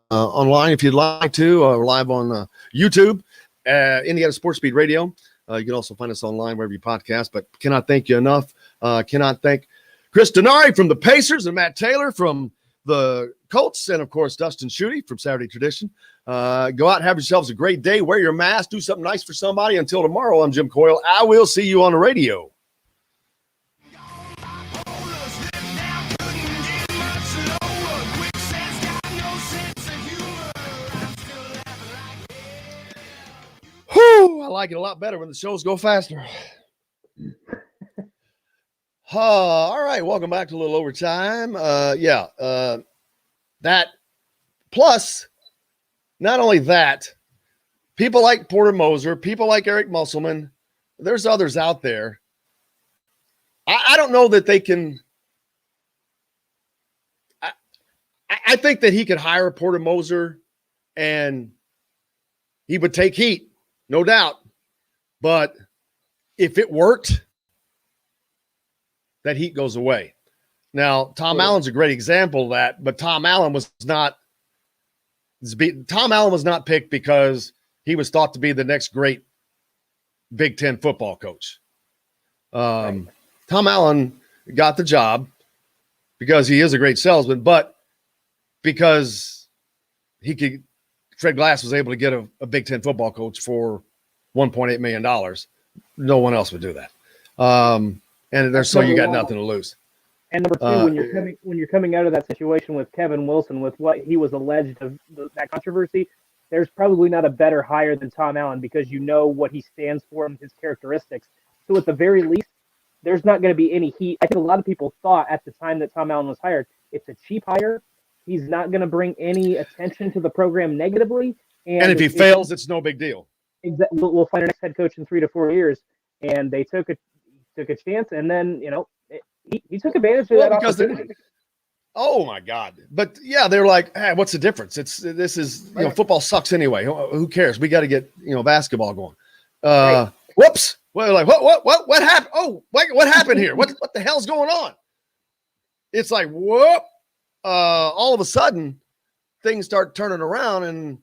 online if you'd like to, or live on YouTube, Indiana Sports Speed Radio. You can also find us online wherever you podcast, but cannot thank you enough. Cannot thank Chris Denari from the Pacers and Matt Taylor from the Colts, and of course, Dustin Schutte from Saturday Tradition. Go out and have yourselves a great day. Wear your mask. Do something nice for somebody. Until tomorrow, I'm Jim Coyle. I will see you on the radio. Whew, I like it a lot better when the shows go faster. All right, welcome back to a little overtime. That plus, not only that, people like Porter Moser, people like Eric Musselman, there's others out there. I don't know that they can. I think that he could hire Porter Moser and he would take heat, no doubt. But if it worked, that heat goes away. Now, Tom Allen's a great example of that, but Tom Allen was not picked because he was thought to be the next great Big Ten football coach. Tom Allen got the job because he is a great salesman, but because Fred Glass was able to get a Big Ten football coach for $1.8 million. No one else would do that. And there's so you got nothing to lose. And number two, when you're coming out of that situation with Kevin Wilson, with what he was alleged of that controversy, there's probably not a better hire than Tom Allen because you know what he stands for and his characteristics. So at the very least, there's not going to be any heat. I think a lot of people thought at the time that Tom Allen was hired, it's a cheap hire. He's not going to bring any attention to the program negatively. And if he fails, it's no big deal. Exactly. We'll find our next head coach in 3 to 4 years. And they took a chance, and then he took advantage of that opportunity. Oh my God! But yeah, they're like, hey, what's the difference? Football sucks anyway. Who cares? We got to get basketball going. Right. Whoops! Well, like what happened? Oh, what happened here? What the hell's going on? It's like whoop! All of a sudden, things start turning around, and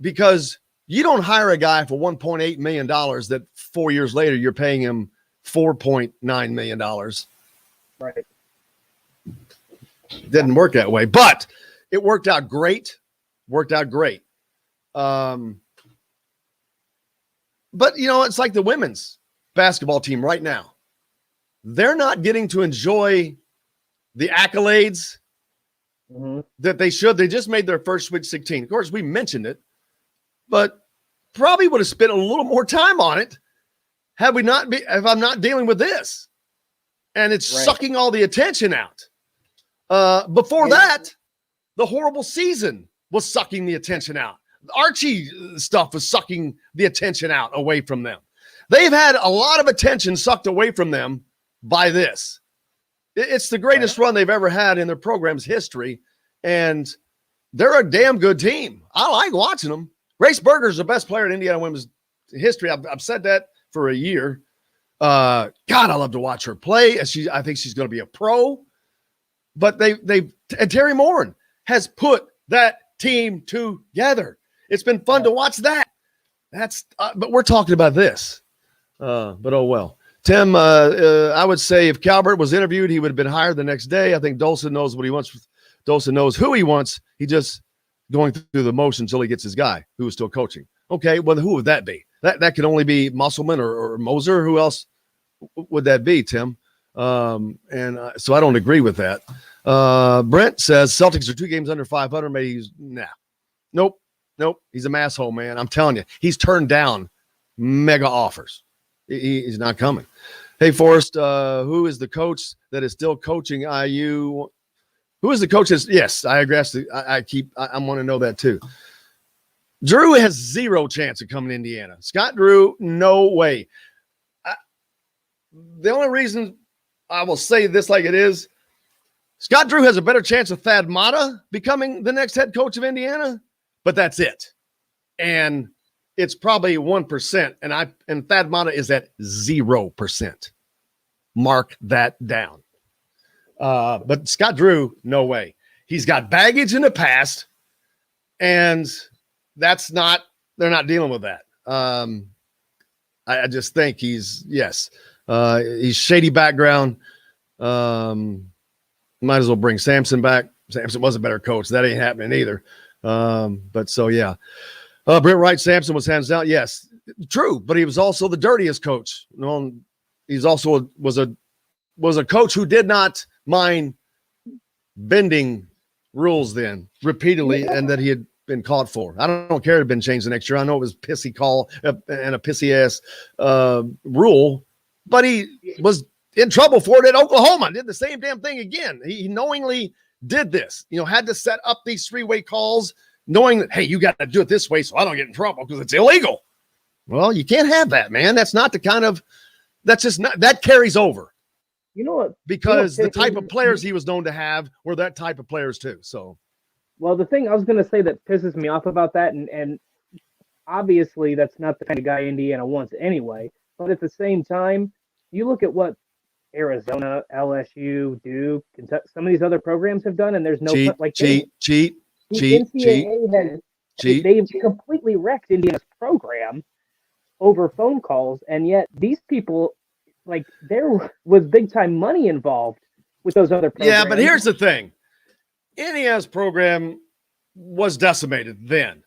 because you don't hire a guy for $1.8 million that 4 years later you're paying him $4.9 million. Right. Didn't work that way, but it worked out great. But, it's like the women's basketball team right now. They're not getting to enjoy the accolades that they should. They just made their first Sweet 16. Of course, we mentioned it, but probably would have spent a little more time on it if I'm not dealing with this. And it's sucking all the attention out. Before that, the horrible season was sucking the attention out. Archie stuff was sucking the attention out away from them. They've had a lot of attention sucked away from them by this. It's the greatest run they've ever had in their program's history, and they're a damn good team. I like watching them. Grace Berger's the best player in Indiana women's history. I've said that for a year. God, I love to watch her play. I think she's going to be a pro. But and Terry Morin has put that team together. It's been fun to watch that. But we're talking about this. But oh well. Tim, I would say if Calvert was interviewed, he would have been hired the next day. I think Dolson knows what he wants. Dolson knows who he wants. He just going through the motions until he gets his guy who is still coaching. Okay, well, who would that be? That could only be Musselman or Moser. Who else would that be, Tim? So I don't agree with that. Brent says Celtics are 2 games under 500. Maybe nope. He's a masshole, man. I'm telling you, he's turned down mega offers. He's not coming. Hey, Forrest, who is the coach that is still coaching IU? Who is the coach? Yes, I agree. I want to know that too. Drew has 0 chance of coming to Indiana. Scott Drew, no way. The only reason I will say this like it is, Scott Drew has a better chance of Thad Matta becoming the next head coach of Indiana, but that's it. And it's probably 1%, and Thad Matta is at 0%. Mark that down. But Scott Drew, no way. He's got baggage in the past, and they're not dealing with that. I just think he's shady background. Might as well bring Sampson back. Sampson was a better coach. That ain't happening either. But so, yeah. Brent Wright, Sampson was hands down. Yes, true. But he was also the dirtiest coach. He's also was a coach who did not mind bending rules then repeatedly, and that he had been caught for. I don't care if it had been changed the next year. I know it was pissy call and a pissy ass rule, but he was in trouble for it at Oklahoma. Did the same damn thing again. He knowingly did this. Had to set up these 3-way calls, knowing that, hey, you got to do it this way so I don't get in trouble because it's illegal. Well, you can't have that, man. That's not the kind of – that carries over. You know what? Because the type of players he was known to have were that type of players too. So, well, the thing I was going to say that pisses me off about that, and obviously that's not the kind of guy Indiana wants anyway, but at the same time, you look at what Arizona, LSU, Duke, Kentucky, some of these other programs have done, and there's no cheat. They've completely wrecked Indiana's program over phone calls, and yet these people, there was big time money involved with those other programs. Yeah, but here's the thing. Indiana's program was decimated then.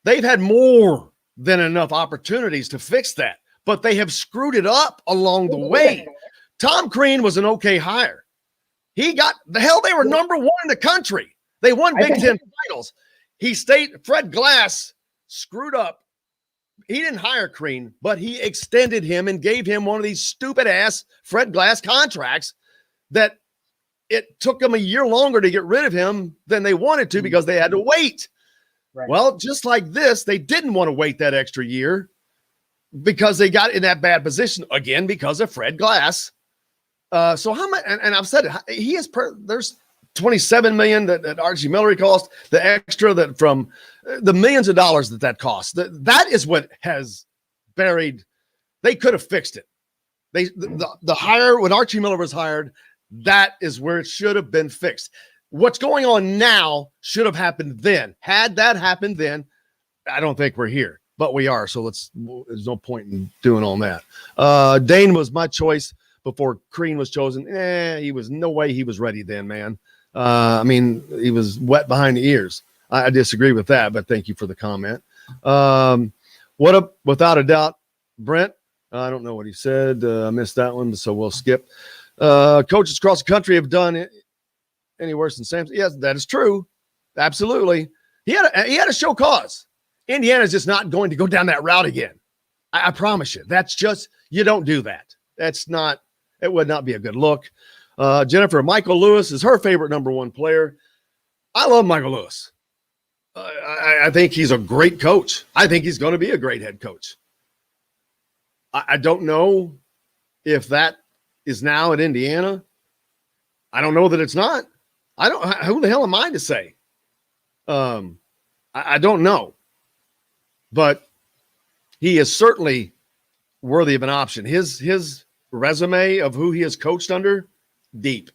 They've had more than enough opportunities to fix that, but they have screwed it up along the way. Tom Crean was an okay hire. They were number 1 in the country. They won Big Ten titles. Fred Glass screwed up. He didn't hire Crean, but he extended him and gave him one of these stupid ass Fred Glass contracts that it took them a year longer to get rid of him than they wanted to because they had to wait. Right. Well, just like this, they didn't want to wait that extra year because they got in that bad position again because of Fred Glass. So how much? And I've said it. There's $27 million that Archie Miller cost. The extra that from the millions of dollars that cost. That is what has buried. They could have fixed it. The hire when Archie Miller was hired. That is where it should have been fixed. What's going on now should have happened then. Had that happened then, I don't think we're here, but we are. So there's no point in doing all that. Dane was my choice before Crean was chosen. No way he was ready then, man. He was wet behind the ears. I disagree with that, but thank you for the comment. Without a doubt, Brent, I don't know what he said. I missed that one, so we'll skip. Coaches across the country have done it any worse than Sampson. Yes, that is true. Absolutely. He had a show cause. Indiana's just not going to go down that route again. I promise you. That's just, you don't do that. It would not be a good look. Jennifer, Michael Lewis is her favorite number 1 player. I love Michael Lewis. I think he's a great coach. I think he's going to be a great head coach. I don't know if that is now at Indiana. I don't know that it's not. Who the hell am I to say? I don't know. But he is certainly worthy of an option. His resume of who he has coached under, deep.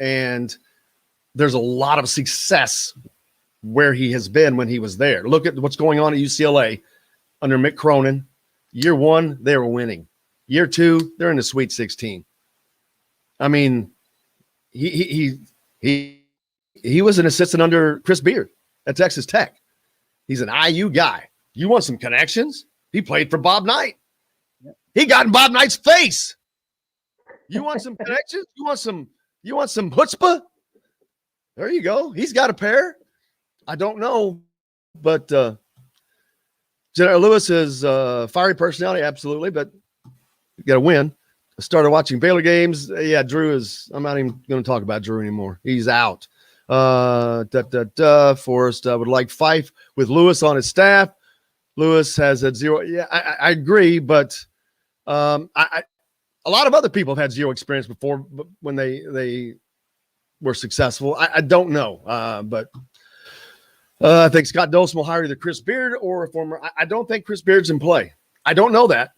And there's a lot of success where he has been when he was there. Look at what's going on at UCLA under Mick Cronin. Year 1, they were winning. Year 2, they're in the Sweet 16. I mean, he he was an assistant under Chris Beard at Texas Tech. He's an IU guy. You want some connections? He played for Bob Knight. He got in Bob Knight's face. You want some connections? You want some chutzpah? There you go. He's got a pair. I don't know, but General Lewis is fiery personality, absolutely, but you got to win. I started watching Baylor games. Yeah, Drew is. I'm not even going to talk about Drew anymore. He's out. Forrest would like Fife with Lewis on his staff. Lewis has had zero. Yeah, I agree, but a lot of other people have had zero experience before when they were successful. I don't know, but I think Scott Dolson will hire either Chris Beard or a former. I don't think Chris Beard's in play. I don't know that.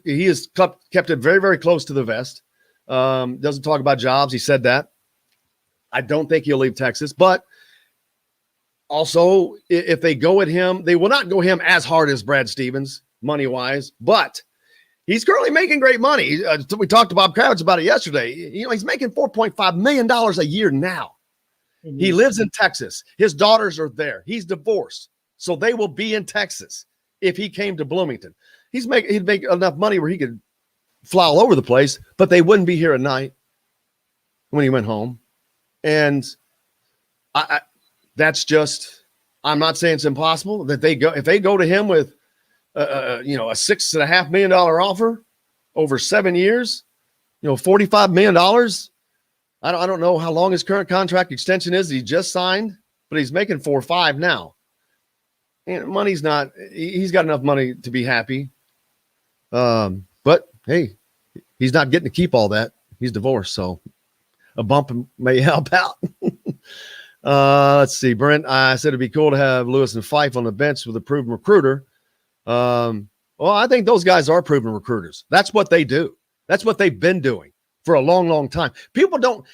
He has kept it very, very close to the vest. Doesn't talk about jobs. He said that. I don't think he'll leave Texas, but also if they go at him, they will not go him as hard as Brad Stevens money-wise, but he's currently making great money. We talked to Bob Kravitz about it yesterday. He's making $4.5 million a year now. Mm-hmm. He lives in Texas. His daughters are there. He's divorced, so they will be in Texas if he came to Bloomington. He'd make enough money where he could fly all over the place, but they wouldn't be here at night when he went home. And that's just, I'm not saying it's impossible that if they go to him with, a $6.5 million offer over 7 years, $45 million. I don't know how long his current contract extension is. He just signed, but he's making 4 or 5 now. And money's not, he's got enough money to be happy. But hey, he's not getting to keep all that. He's divorced. So a bump may help out. Let's see. Brent, I said it'd be cool to have Lewis and Fife on the bench with a proven recruiter. Well, I think those guys are proven recruiters. That's what they do. That's what they've been doing for a long, long time. People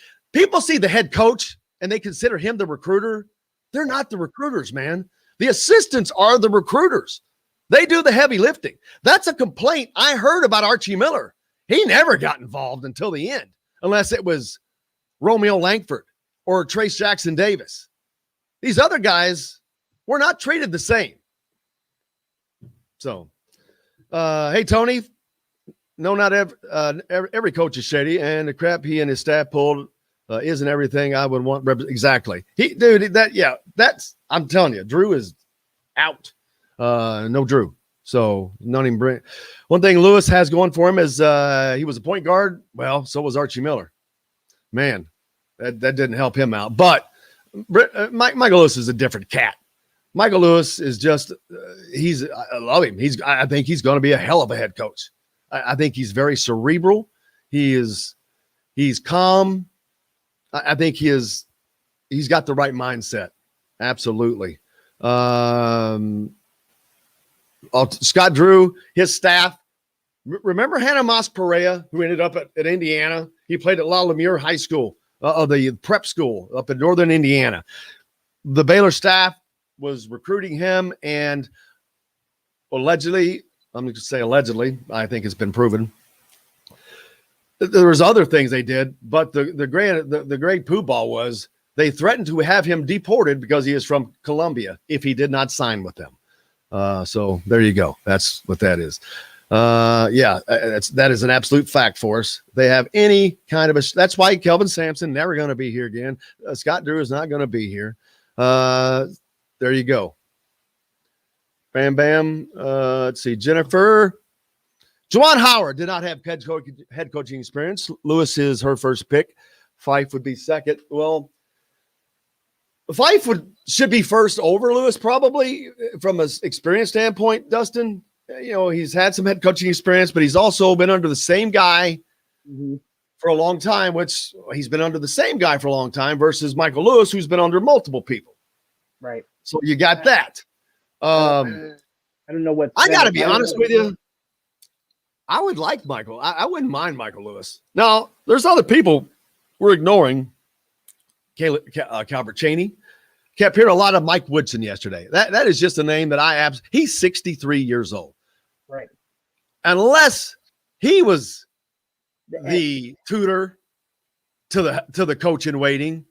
see the head coach and they consider him the recruiter. They're not the recruiters, man. The assistants are the recruiters. They do the heavy lifting. That's a complaint I heard about Archie Miller. He never got involved until the end, unless it was Romeo Langford or Trace Jackson Davis. These other guys were not treated the same. So, hey, Tony, no, not every coach is shady, and the crap he and his staff pulled isn't everything I would want. Exactly. I'm telling you, Drew is out. No Drew. So none even bring. One thing Lewis has going for him is he was a point guard. Well, so was Archie Miller. Man, that didn't help him out. But Michael Lewis is a different cat. Michael Lewis is just I love him. I think he's going to be a hell of a head coach. I think he's very cerebral. He's calm. I think he's got the right mindset. Absolutely. Scott Drew, his staff. Remember Hannah Moss Perea, who ended up at Indiana? He played at La Lemure High School, the prep school up in northern Indiana. The Baylor staff was recruiting him, and allegedly, I'm going to say allegedly, I think it's been proven, there was other things they did, but the great poo ball was they threatened to have him deported because he is from Colombia if he did not sign with them. So there you go. That's what that is. That is an absolute fact for us. They have any kind of that's why Kelvin Sampson never going to be here again. Scott Drew is not going to be here. There you go. Bam, bam. Let's see. Jennifer. Juwan Howard did not have head coaching experience. Lewis is her first pick. Fife would be second. Well, Fife should be first over Lewis, probably from an experience standpoint, Dustin. He's had some head coaching experience, but he's also been under the same guy for a long time, which he's been under the same guy for a long time versus Michael Lewis, who's been under multiple people. Right. So you got that. I don't know what. I got to be honest with you. I would like Michael. I wouldn't mind Michael Lewis. Now, there's other people we're ignoring. Calvert Chaney. Kept hearing a lot of Mike Woodson yesterday. That is just a name that he's 63 years old. Right. Unless he was the tutor to the coach in waiting,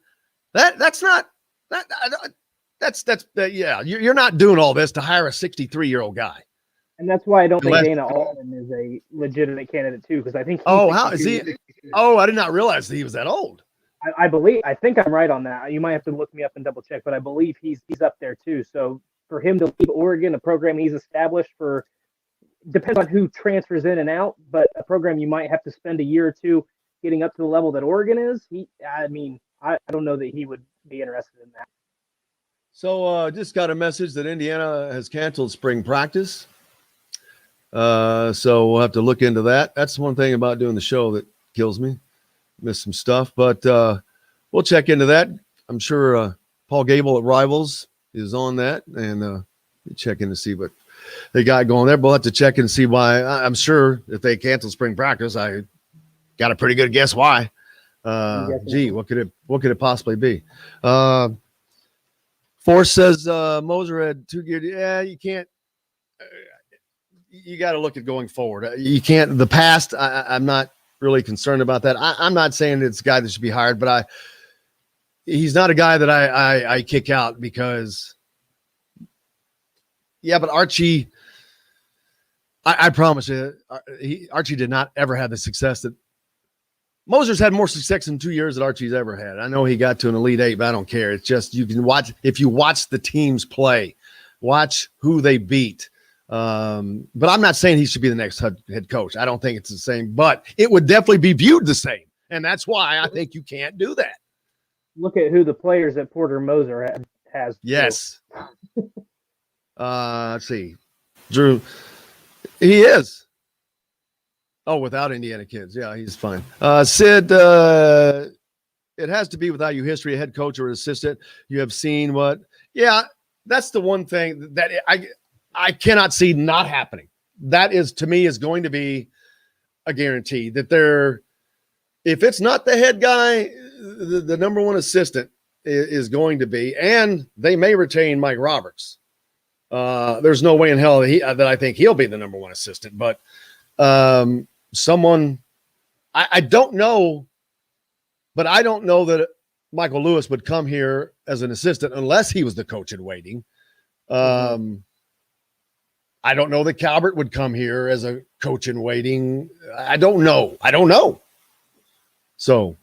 That's not that. Yeah, you're not doing all this to hire a 63-year-old guy. And that's why I don't think Unless- Dana Altman is a legitimate candidate too, because I think. How is he? Oh, I did not realize that he was that old. I think I'm right on that. You might have to look me up and double check, but I believe he's up there too. So for him to leave Oregon, a program he's established for, depends on who transfers in and out, but a program you might have to spend a year or two getting up to the level that Oregon is. I don't know that he would be interested in that. So just got a message that Indiana has canceled spring practice. So we'll have to look into that. That's one thing about doing the show that kills me. Miss some stuff, but we'll check into that. I'm sure Paul Gable at Rivals is on that, and check in to see what they got going there. But we'll have to check in and see why. I'm sure if they cancel spring practice, I got a pretty good guess why. Gee, what could it possibly be? Force says Moser had 2 gear. Yeah, you can't. You got to look at going forward. You can't. The past, I'm not really concerned about that. I'm not saying it's a guy that should be hired, but he's not a guy that I kick out because, yeah, but Archie, I promise you, Archie did not ever have the success that Moser's had more success in 2 years that Archie's ever had. I know he got to an Elite Eight, but I don't care. It's just, you can watch, if you watch the teams play, watch who they beat. But I'm not saying he should be the next head coach. I don't think it's the same, but it would definitely be viewed the same. And that's why I think you can't do that. Look at who the players that Porter Moser has. Yes. Let's see. Drew. He is. Oh, without Indiana kids. Yeah, he's fine. Sid, it has to be without you history, a head coach or an assistant. You have seen what? Yeah, that's the one thing that I cannot see not happening. That is, to me, is going to be a guarantee that if it's not the head guy, the number one assistant is going to be, and they may retain Mike Roberts. There's no way in hell that I think he'll be the number one assistant, but someone, I don't know, but I don't know that Michael Lewis would come here as an assistant unless he was the coach in waiting. I don't know that Calvert would come here as a coach in waiting. I don't know. So,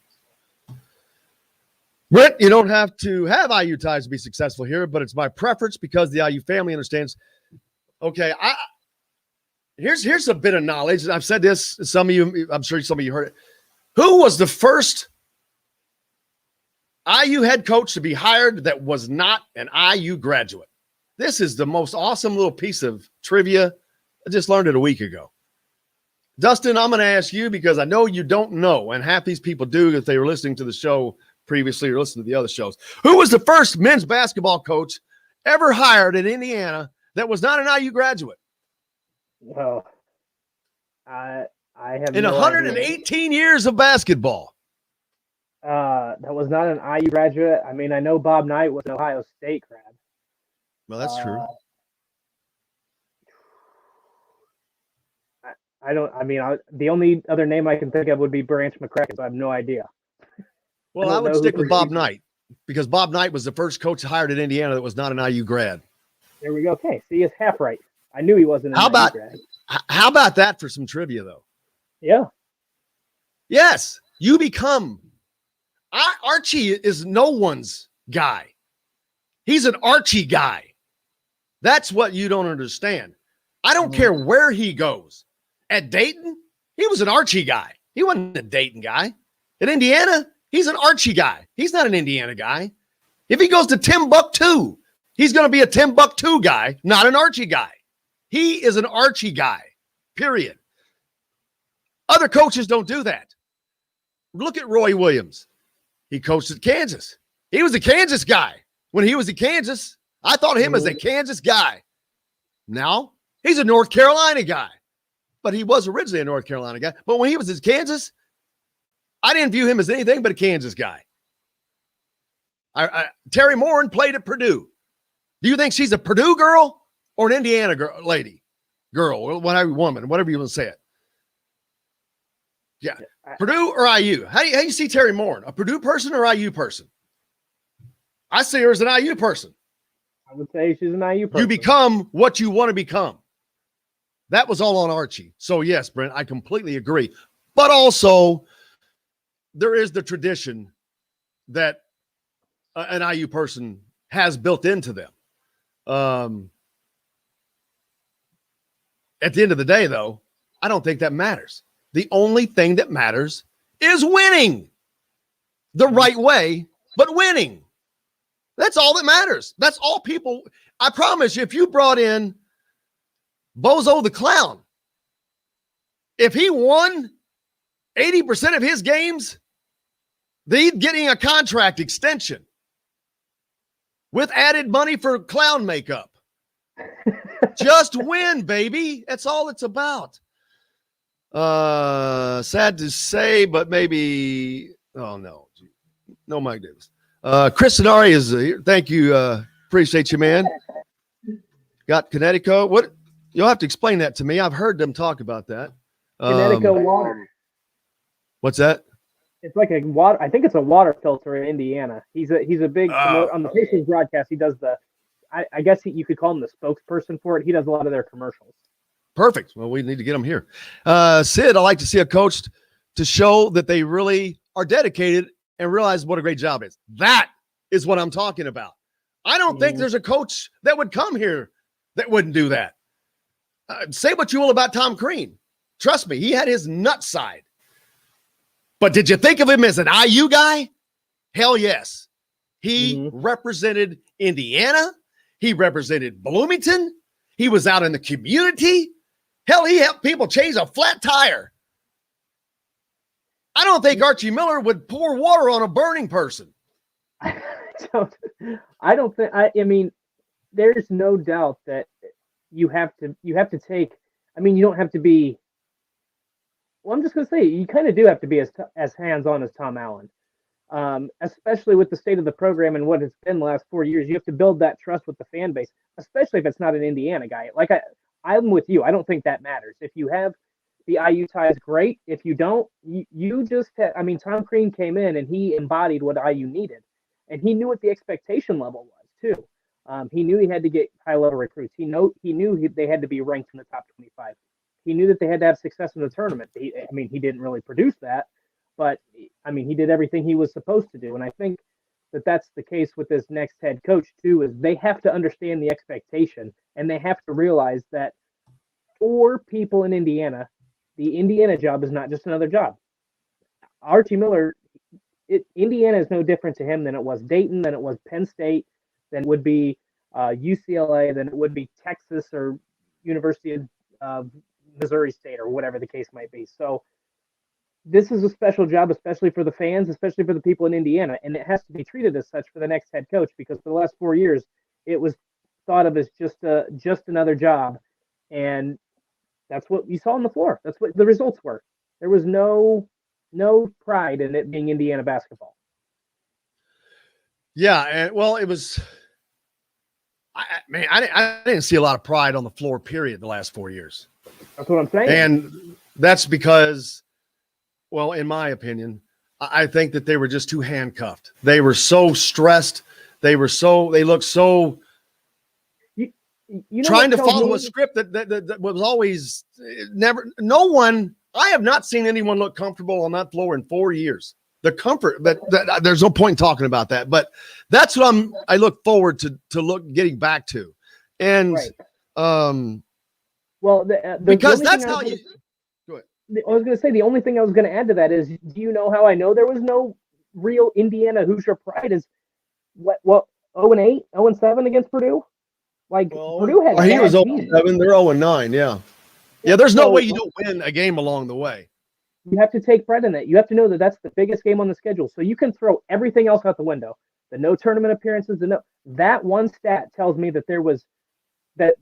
Britt, you don't have to have IU ties to be successful here, but it's my preference because the IU family understands. Okay, here's a bit of knowledge, and I've said this. Some of you, I'm sure some of you heard it. Who was the first IU head coach to be hired that was not an IU graduate? This is the most awesome little piece of trivia. I just learned it a week ago. Dustin, I'm going to ask you because I know you don't know, and half these people do if they were listening to the show previously or listening to the other shows. Who was the first men's basketball coach ever hired in Indiana that was not an IU graduate? Well, I have in 118 years of basketball. That was not an IU graduate. I mean, I know Bob Knight was an Ohio State grad. Well, that's true. The only other name I can think of would be Branch McCracken. So I have no idea. Well, I would stick with Bob Knight because Bob Knight was the first coach hired at Indiana that was not an IU grad. There we go. Okay, see, it's half right. I knew he wasn't an IU grad. How about that for some trivia, though? Yeah. Yes, you become. Archie is no one's guy. He's an Archie guy. That's what you don't understand. I don't care where he goes. At Dayton, he was an Archie guy. He wasn't a Dayton guy. At Indiana, he's an Archie guy. He's not an Indiana guy. If he goes to Timbuktu, he's going to be a Timbuktu guy, not an Archie guy. He is an Archie guy, period. Other coaches don't do that. Look at Roy Williams. He coached at Kansas. He was a Kansas guy. When he was at Kansas, I thought of him as a Kansas guy. Now, he's a North Carolina guy. But he was originally a North Carolina guy. But when he was at Kansas, I didn't view him as anything but a Kansas guy. Terry Morin played at Purdue. Do you think she's a Purdue girl or an Indiana girl, whatever woman, whatever you want to say it? Yeah. Purdue or IU? How do you see Terry Morin? A Purdue person or IU person? I see her as an IU person. I would say she's an IU person. You become what you want to become. That was all on Archie. So, yes, Brent, I completely agree. But also, there is the tradition that an IU person has built into them. At the end of the day, though, I don't think that matters. The only thing that matters is winning the right way, but winning. That's all that matters. That's all people. I promise you, if you brought in Bozo the Clown, if he won 80% of his games, he's getting a contract extension with added money for clown makeup. Just win, baby. That's all it's about. Sad to say, but maybe. Oh, no. No, Mike Davis. Chris Denari is here. Thank you. Appreciate you, man. Got Connecticut. What? You'll have to explain that to me. I've heard them talk about that. Connecticut water. What's that? It's like a water. I think it's a water filter in Indiana. He's a big on the Pacers broadcast. He does the. I guess you could call him the spokesperson for it. He does a lot of their commercials. Perfect. Well, we need to get him here. Sid, I like to see a coach to show that they really are dedicated and realize what a great job is. That is what I'm talking about. I don't think there's a coach that would come here that wouldn't do that. Say what you will about Tom Crean. Trust me, he had his nut side. But did you think of him as an IU guy? Hell yes. He represented Indiana. He represented Bloomington. He was out in the community. Hell, he helped people change a flat tire. I don't think Archie Miller would pour water on a burning person. I don't think. I mean, there's no doubt that you have to take. I mean, you don't have to be. Well, I'm just going to say you kind of do have to be as hands-on as Tom Allen, especially with the state of the program and what it's been the last 4 years. You have to build that trust with the fan base, especially if it's not an Indiana guy. Like I'm with you. I don't think that matters. If you have the IU ties, great. If you don't, you just I mean, Tom Crean came in and he embodied what IU needed, and he knew what the expectation level was too. He knew he had to get high-level recruits. He knew they had to be ranked in the top 25. He knew that they had to have success in the tournament. He didn't really produce that, but I mean, he did everything he was supposed to do. And I think that that's the case with this next head coach too, is they have to understand the expectation, and they have to realize that for people in Indiana, the Indiana job is not just another job. Archie Miller, Indiana is no different to him than it was Dayton, than it was Penn State, than it would be UCLA, than it would be Texas or University of Missouri State or whatever the case might be. So this is a special job, especially for the fans, especially for the people in Indiana, and it has to be treated as such for the next head coach, because for the last 4 years it was thought of as just another job, and that's what you saw on the floor. That's what the results were. There was no pride in it being Indiana basketball. Yeah, and well, it was. I didn't see a lot of pride on the floor, period, the last 4 years. That's what I'm saying. And that's because, well, in my opinion, I think that they were just too handcuffed. They were so stressed. They looked so trying to follow a script that was always I have not seen anyone look comfortable on that floor in 4 years. The comfort that there's no point in talking about that, but that's what I look forward to getting back to. And, right. Well, because that's how you go ahead. I was going to say, the only thing I was going to add to that is, do you know how I know there was no real Indiana Hoosier pride? Is what 0-8, 0-7 against Purdue? Like, Purdue had. He was 0-7. They're 0-9. Yeah. Yeah. There's no way you don't win a game along the way. You have to take pride in that. You have to know that that's the biggest game on the schedule. So you can throw everything else out the window. The no tournament appearances, that one stat tells me that there was that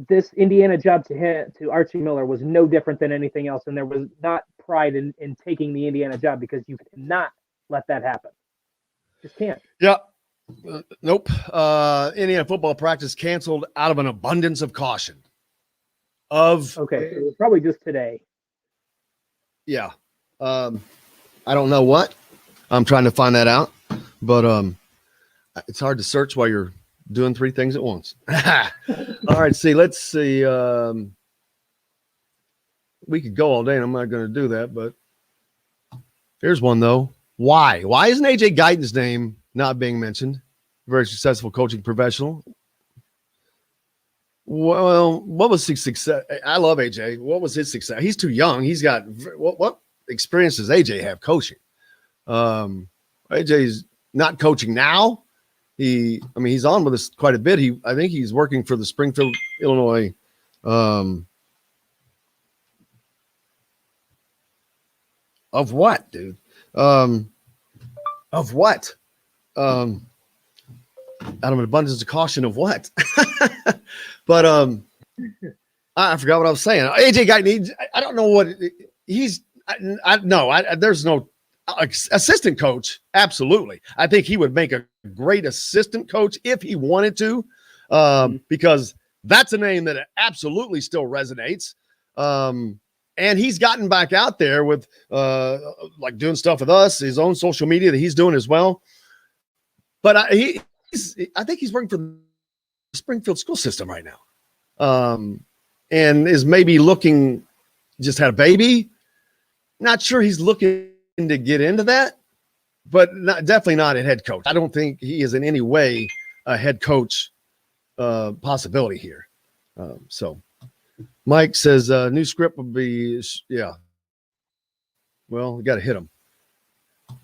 this Indiana job to Archie Miller was no different than anything else, and there was not pride in taking the Indiana job, because you cannot let that happen. Just can't. Yeah. Nope. Indiana football practice canceled out of an abundance of caution. Okay, so it was probably just today. Yeah. I don't know what. I'm trying to find that out. But It's hard to search while you're doing three things at once. All right, let's see. We could go all day, and I'm not going to do that, but here's one, though. Why? Why isn't AJ Guyton's name not being mentioned? Very successful coaching professional. Well, what was his success? I love AJ. What was his success? He's too young. He's got what experience does AJ have coaching? AJ's not coaching now. He's on with us quite a bit. I think he's working for the Springfield, Illinois. Of what, dude? Of what? Out of an abundance of caution of what? But I forgot what I was saying. AJ Guyton, I don't know what he's. There's no assistant coach. Absolutely, I think he would make a great assistant coach if he wanted to, because that's a name that absolutely still resonates. And he's gotten back out there with like doing stuff with us, his own social media that he's doing as well. But I think he's working for the Springfield school system right now, and is maybe looking, just had a baby. Not sure he's looking to get into that, but definitely not a head coach. I don't think he is in any way a head coach possibility here. So Mike says new script would be, yeah. Well, we got to hit him.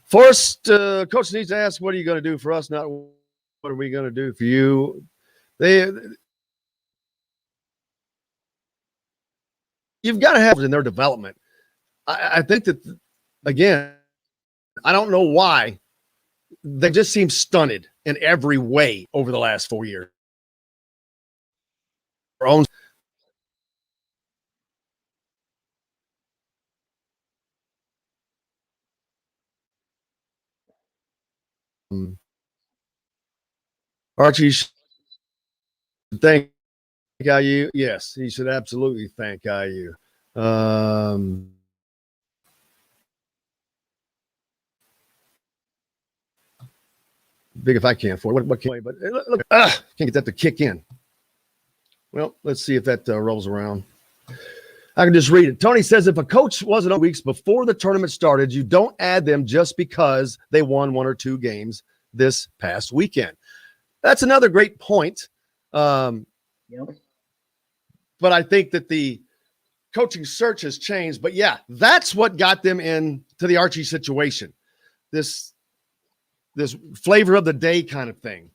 Forrest, coach needs to ask, what are you going to do for us? Not what are we going to do for you? You've got to have in their development. I think that, again, I don't know why they just seem stunted in every way over the last 4 years. Their own Archie should thank IU. Yes, he should absolutely thank IU. Big if I can't afford it. What can I? But look, can't get that to kick in. Well, let's see if that rolls around. I can just read it. Tony says if a coach wasn't on weeks before the tournament started, you don't add them just because they won 1 or 2 games this past weekend. That's another great point. But I think that the coaching search has changed. But yeah, that's what got them into the Archie situation. This flavor of the day kind of thing.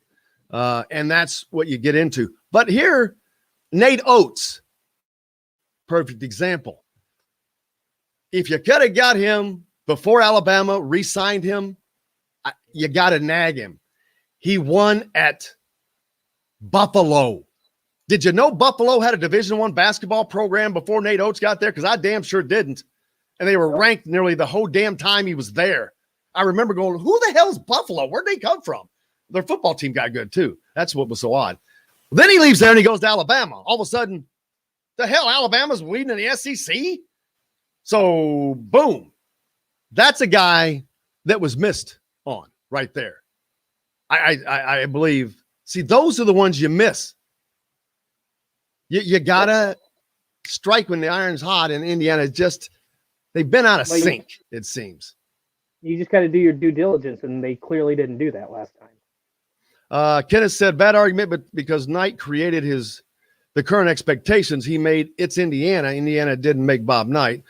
And that's what you get into. But here, Nate Oates, perfect example. If you could have got him before Alabama re-signed him, you got to nag him. He won at Buffalo. Did you know Buffalo had a Division I basketball program before Nate Oates got there? Because I damn sure didn't. And they were ranked nearly the whole damn time he was there. I remember going, who the hell is Buffalo? Where'd they come from? Their football team got good too. That's what was so odd. Then he leaves there and he goes to Alabama. All of a sudden, the hell, Alabama's leading in the SEC? So, boom. That's a guy that was missed on right there. I believe. See, those are the ones you miss. You got to strike when the iron's hot, and Indiana they've been out of sync, it seems. You just got to do your due diligence, and they clearly didn't do that last time. Kenneth said, bad argument, but because Knight created the current expectations, he made it's Indiana. Indiana didn't make Bob Knight.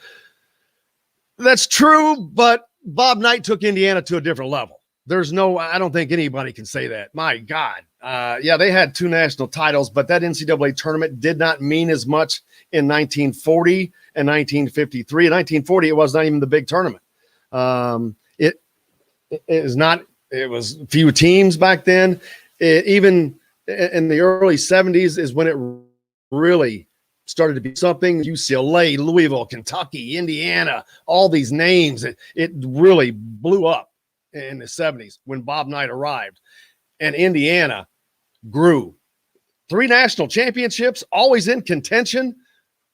That's true, but Bob Knight took Indiana to a different level. I don't think anybody can say that. My God. Yeah, they had 2 national titles, but that NCAA tournament did not mean as much in 1940 and 1953. In 1940, it was not even the big tournament. It was few teams back then. Even in the early 70s is when it really started to be something. UCLA, Louisville, Kentucky, Indiana, all these names. It really blew up in the 70s when Bob Knight arrived. And Indiana grew. 3 national championships, always in contention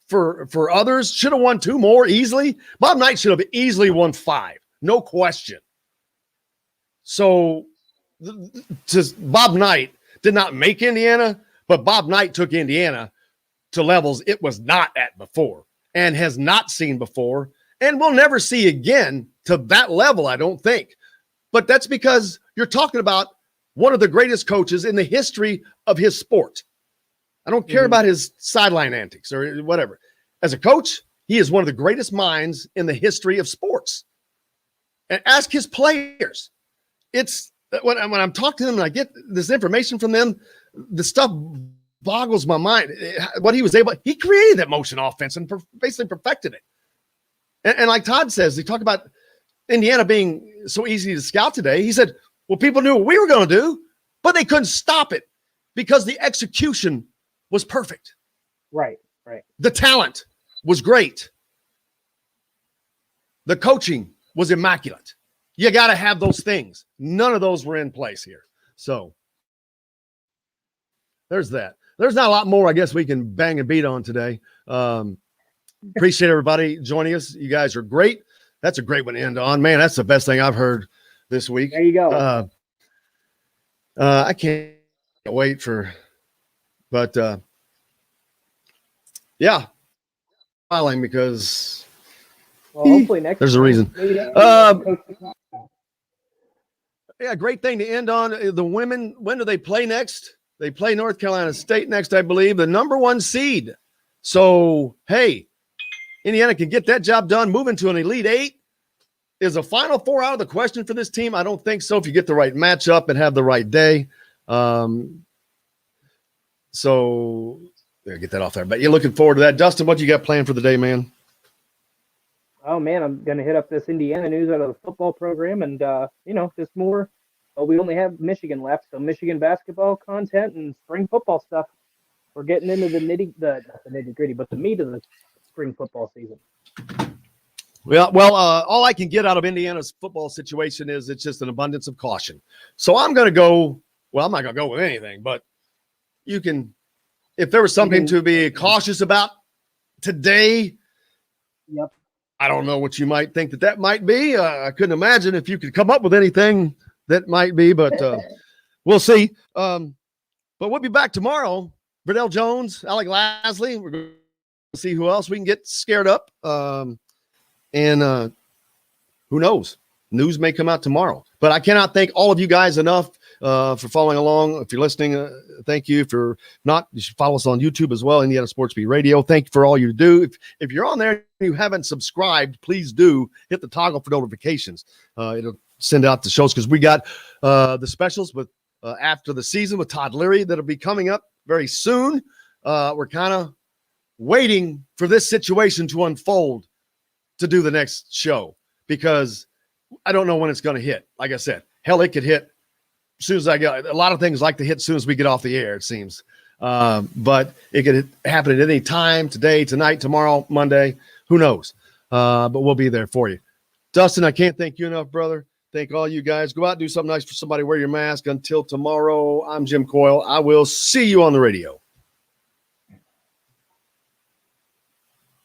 for others. Should have won 2 more easily. Bob Knight should have easily won 5. No question. So Bob Knight did not make Indiana, but Bob Knight took Indiana to levels it was not at before and has not seen before and will never see again to that level, I don't think. But that's because you're talking about one of the greatest coaches in the history of his sport. I don't care about his sideline antics or whatever. As a coach, he is one of the greatest minds in the history of sports. And ask his players. It's when I'm talking to them and I get this information from them, the stuff boggles my mind. What he was able, he created that motion offense and basically perfected it. And like Todd says, they talk about Indiana being so easy to scout today. He said, well, people knew what we were going to do, but they couldn't stop it because the execution was perfect. Right. The talent was great. The coaching was immaculate. You got to have those things. None of those were in place here. So there's that. There's not a lot more I guess we can bang and beat on today. Appreciate everybody joining us. You guys are great. That's a great one to end on. Man, that's the best thing I've heard this week. There you go. I can't wait for, but yeah, smiling because hopefully next there's a reason. Yeah, great thing to end on. The women, when do they play next? They play North Carolina State next, I believe, the number 1 seed. So, hey, Indiana can get that job done. Moving to an Elite 8. Is a Final Four out of the question for this team? I don't think so if you get the right matchup and have the right day. So, get that off there. But you're looking forward to that. Dustin, what you got planned for the day, man? Oh, man, I'm going to hit up this Indiana news out of the football program and, just more. Well, we only have Michigan left, so Michigan basketball content and spring football stuff. We're getting into the nitty-gritty, but the meat of the spring football season. Well, all I can get out of Indiana's football situation is it's just an abundance of caution. So I'm going to go – well, I'm not going to go with anything, but you can – if there was something to be cautious about today – Yep. I don't know what you might think that might be. I couldn't imagine if you could come up with anything that might be, but we'll see. But we'll be back tomorrow. Verdell Jones, Alec Lasley. We're going to see who else we can get scared up. And who knows? News may come out tomorrow. But I cannot thank all of you guys enough for following along. If you're listening, thank you. If you're not, you should follow us on YouTube as well, Indiana Sports Beat Radio. Thank you for all you do. If you're on there and you haven't subscribed, please do hit the toggle for notifications. It'll send out the shows because we got the specials with after the season with Todd Leary that'll be coming up very soon. We're kind of waiting for this situation to unfold to do the next show because I don't know when it's going to hit. Like I said, hell, it could hit as soon as I get. A lot of things like to hit as soon as we get off the air, it seems. But it could happen at any time, today, tonight, tomorrow, Monday. Who knows? But we'll be there for you. Dustin, I can't thank you enough, brother. Thank all you guys. Go out and do something nice for somebody. Wear your mask. Until tomorrow, I'm Jim Coyle. I will see you on the radio.